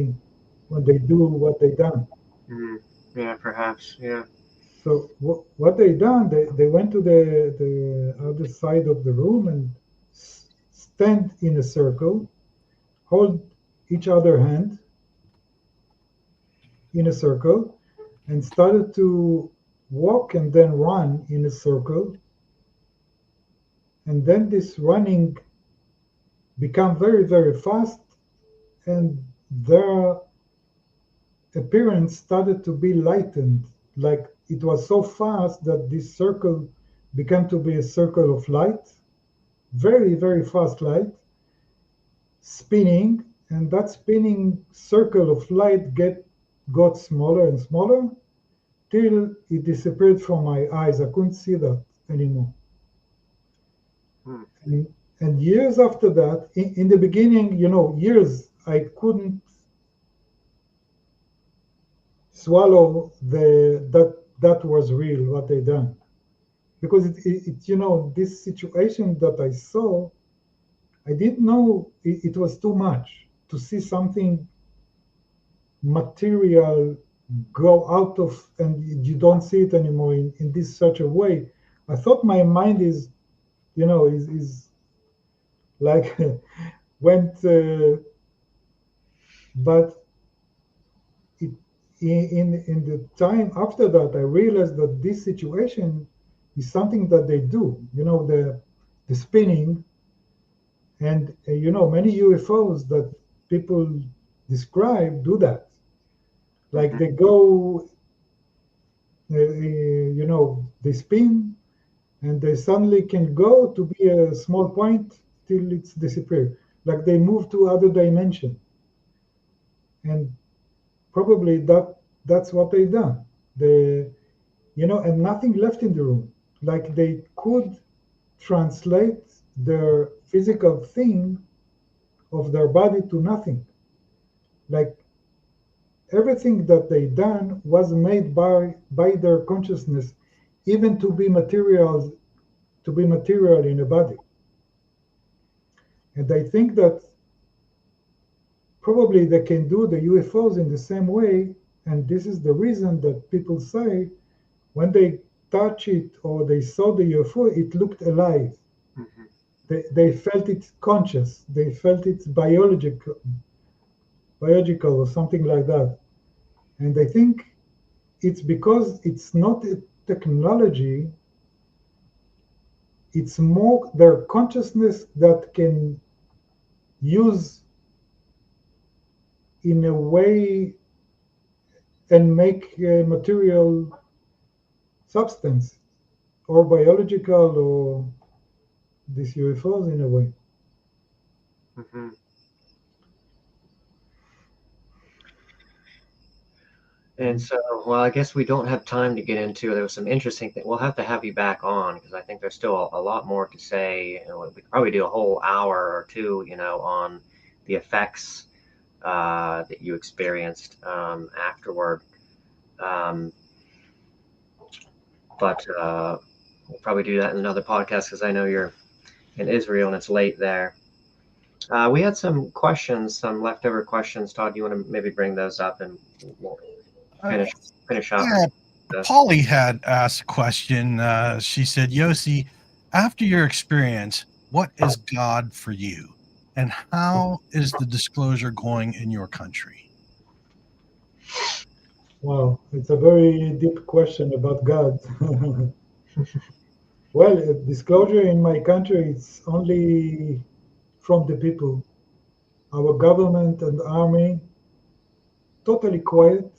when they do what they done. Mm, yeah, perhaps. Yeah. So what they done, they went to the other side of the room and stand in a circle, hold each other hand in a circle, and started to walk and then run in a circle. And then this running become very, very fast, and their appearance started to be lightened. Like it was so fast that this circle began to be a circle of light, very, very fast light, spinning, and that spinning circle of light got smaller and smaller till it disappeared from my eyes. I couldn't see that anymore. Hmm. And years after that, in the beginning, years, I couldn't swallow that was real what they done, because this situation that I saw, I didn't know it was too much to see something material go out of, and you don't see it anymore in this such a way. I thought my mind is like went, but it, in the time after that, I realized that this situation is something that they do. The spinning, and many UFOs that people describe do that. Like Mhm. they go, they spin, and they suddenly can go to be a small point till it's disappeared. Like they move to other dimension, and probably that's what they done. They, and nothing left in the room. Like they could translate their physical thing of their body to nothing. Like everything that they done was made by their consciousness, even to be material in a body. And I think that probably they can do the UFOs in the same way, and this is the reason that people say when they touch it or they saw the UFO, it looked alive. Mhm. They felt it conscious. They felt it biological or something like that. And I think it's because it's not a technology, it's more their consciousness that can use in a way and make material substance or biological or these UFOs in a way. Mhm. And so, well, I guess we don't have time to get into. There was some interesting thing. We'll have to have you back on because I think there's still a lot more to say. And we could probably do a whole hour or two, on the effects that you experienced afterward. Um, but we'll probably do that in another podcast because I know you're in Israel and it's late there. We had some questions, some leftover questions. Todd, you want to maybe bring those up and we'll Uh, finish up. yeah, Polly had asked a question. She said, Yossi, after your experience, what is God for you? And how is the disclosure going in your country? Wow, it's a very deep question about God. Well, disclosure in my country, it's only from the people. Our government and army, totally quiet,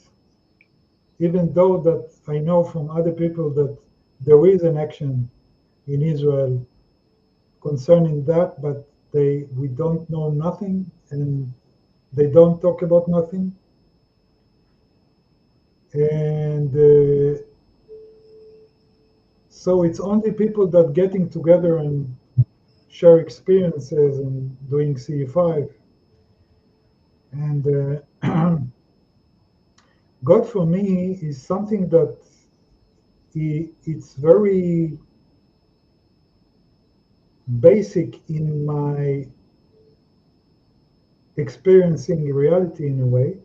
even though that I know from other people that there is an action in Israel concerning that, but we don't know nothing, and they don't talk about nothing. And so it's only people that getting together and share experiences and doing CE5. And God for me is something that it's very basic in my experiencing reality in a way,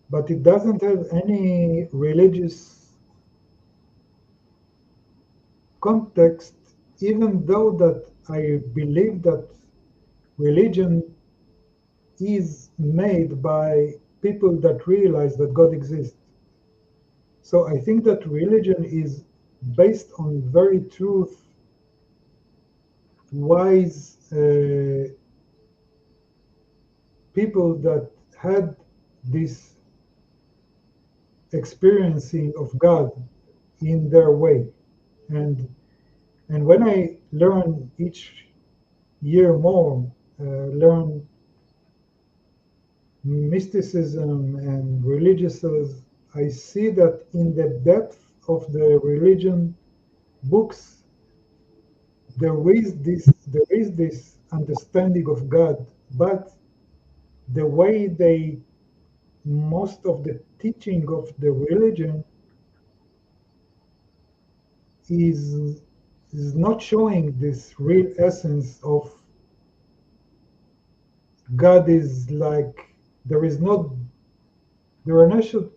but it doesn't have any religious context, even though that I believe that religion is made by people that realize that God exists. So I think that religion is based on very truth, wise people that had this experiencing of God in their way. And and when I learn each year more, learn mysticism and religiousness, I see that in the depth of the religion books, there is this understanding of God, but the way they most of the teaching of the religion is is not showing this real essence of God. Is like there is not there are not should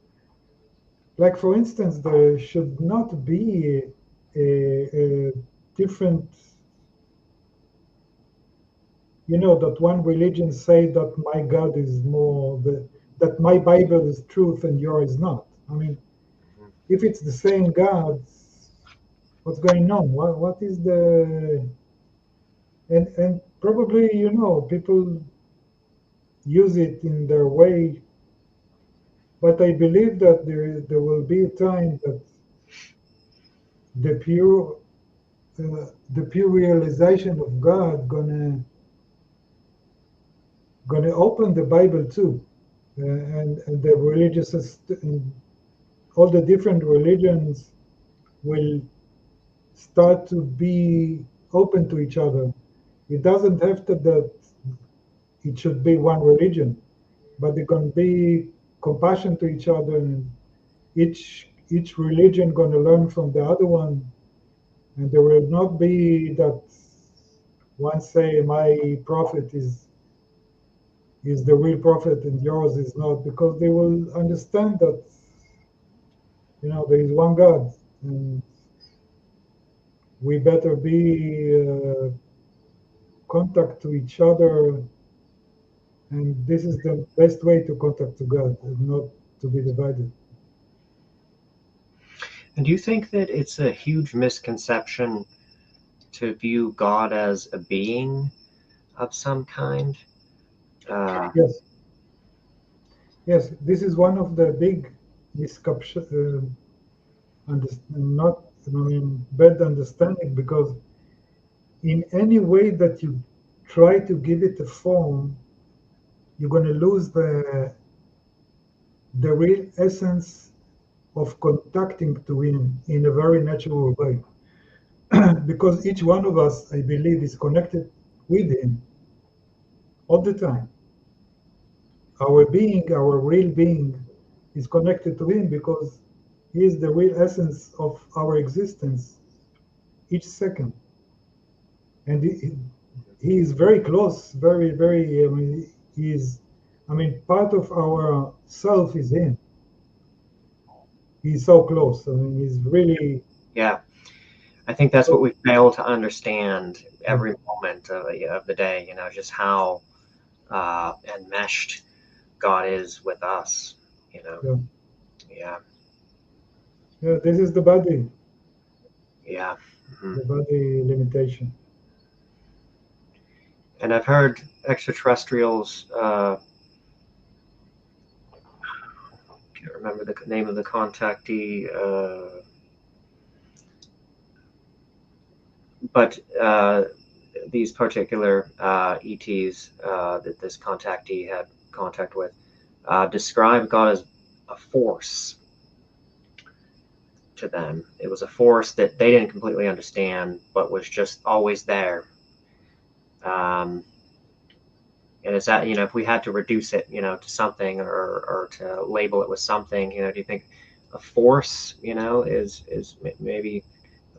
like for instance there should not be a different, that one religion say that my God is more that my Bible is truth and yours is not. I mean, if it's the same God, what's going on? What is the and probably people use it in their way, but I believe that there will be a time that the pure the pure realization of God gonna open the Bible too, and the religious and all the different religions will start to be open to each other. It doesn't have to that it should be one religion, but they can be compassion to each other, and each religion going to learn from the other one, and there will not be that one say my prophet is the real prophet and yours is not, because they will understand that there is one God, and we better be contact to each other, and this is the best way to contact to God, and not to be divided. And do you think that it's a huge misconception to view God as a being of some kind? Yes, yes, this is one of the big misconceptions, not, I mean, bad understanding, because in any way that you try to give it a form, you're going to lose the real essence of contacting to him in a very natural way. Because each one of us, I believe, is connected with him all the time. Our being, our real being, is connected to him because he is the real essence of our existence each second. And he is very close, very, very, I mean, part of our self is him. He's so close. I mean, he's really, Yeah, I think that's what we fail to understand every moment of the day, just how enmeshed God is with us, yeah, Yeah, yeah, this is the body, yeah. Mhm. the body limitation. And I've heard extraterrestrials, can't remember the name of the contactee, but these particular ETs that this contactee had contact with described God as a force to them. It was a force that they didn't completely understand, but was just always there. And is that, if we had to reduce it, to something, or to label it with something, do you think a force, is maybe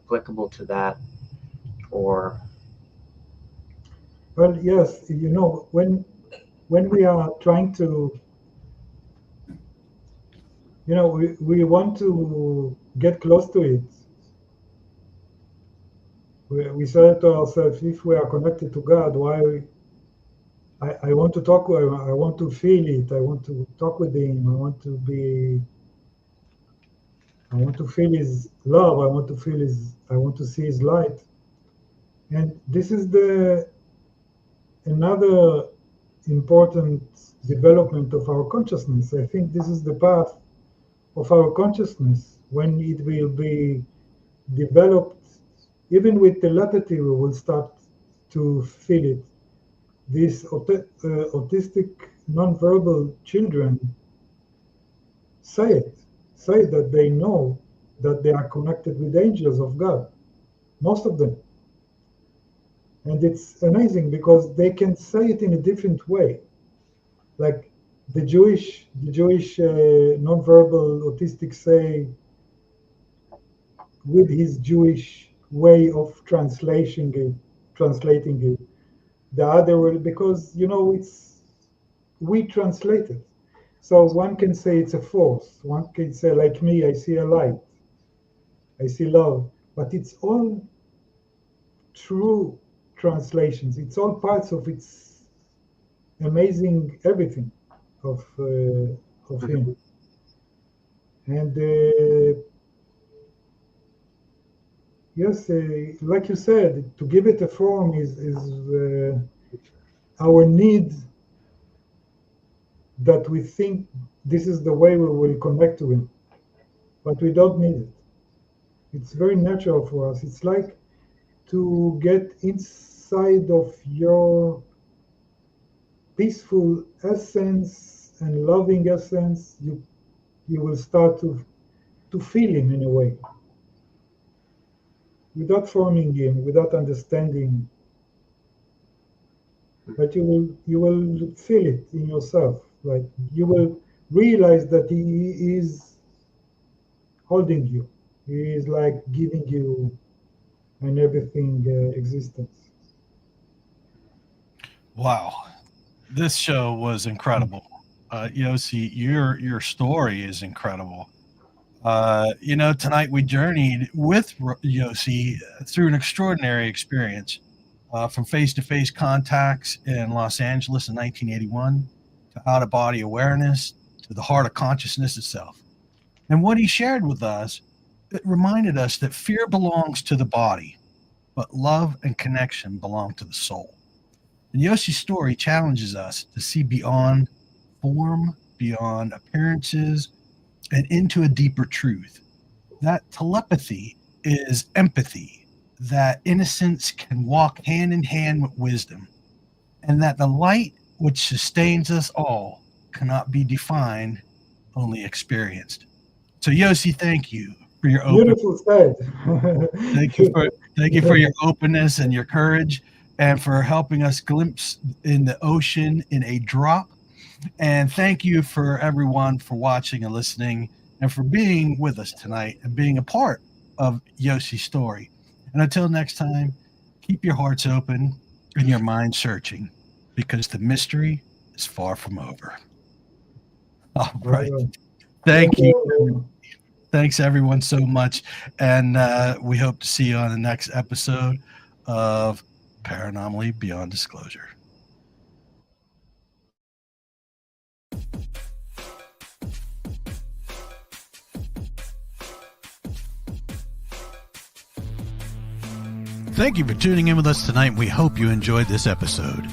applicable to that? Or Well, yes, when we are trying to, we want to get close to it. We say to ourselves, if we are connected to God, why? I want to talk. I want to feel it. I want to talk with Him. I want to feel His love. I want to feel His. I want to see His light. And this is another important development of our consciousness. I think this is the path of our consciousness. When it will be developed, even with telepathy, we will start to feel it. These autistic nonverbal children say that they know that they are connected with angels of God, most of them. And it's amazing because they can say it in a different way. Like the Jewish nonverbal autistic say with his Jewish way of translating it. The other will, because we translate it. So one can say it's a force. One can say, like me, I see a light. I see love. But it's all true translations. It's all parts of its amazing everything of him. And yes, like you said, to give it a form is our need, that we think this is the way we will connect to him, but we don't need it. It's very natural for us. It's like to get inside of your peaceful essence and loving essence. You will start to feel him in a way, without forming him, without understanding. But you will feel it in yourself. Like you will realize that he is holding you. He is like giving you an everything existence. Wow, this show was incredible. Yossi, your story is incredible. Tonight we journeyed with Yossi through an extraordinary experience, from face-to-face contacts in Los Angeles in 1981 to out-of-body awareness to the heart of consciousness itself. And what he shared with us, it reminded us that fear belongs to the body, but love and connection belong to the soul. And Yossi's story challenges us to see beyond form, beyond appearances, and into a deeper truth. That telepathy is empathy, that innocence can walk hand in hand with wisdom, and that the light which sustains us all cannot be defined, only experienced. So Yossi, thank you for your Beautiful said. thank you for your openness and your courage, and for helping us glimpse in the ocean in a drop. And thank you for everyone for watching and listening, and for being with us tonight and being a part of Yossi's story. And until next time, keep your hearts open and your mind searching, because the mystery is far from over. All right. Thank you. Thanks everyone so much. And we hope to see you on the next episode of Paranormally Beyond Disclosure. Thank you for tuning in with us tonight. We hope you enjoyed this episode.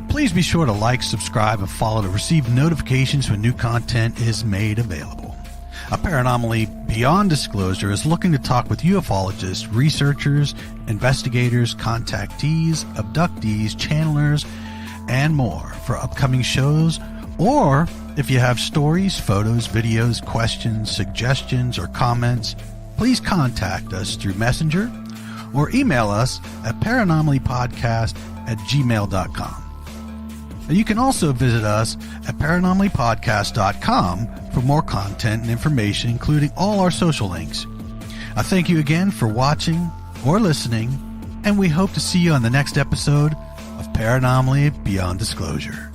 Please be sure to like, subscribe, and follow to receive notifications when new content is made available. A Paranormally Beyond Disclosure is looking to talk with ufologists, researchers, investigators, contactees, abductees, channelers, and more for upcoming shows. Or if you have stories, photos, videos, questions, suggestions, or comments, please contact us through Messenger or email us at paranormallypodcast gmail.com. And you can also visit us at paranormallypodcast.com for more content and information, including all our social links. I thank you again for watching or listening, and we hope to see you on the next episode of Paranormally Beyond Disclosure.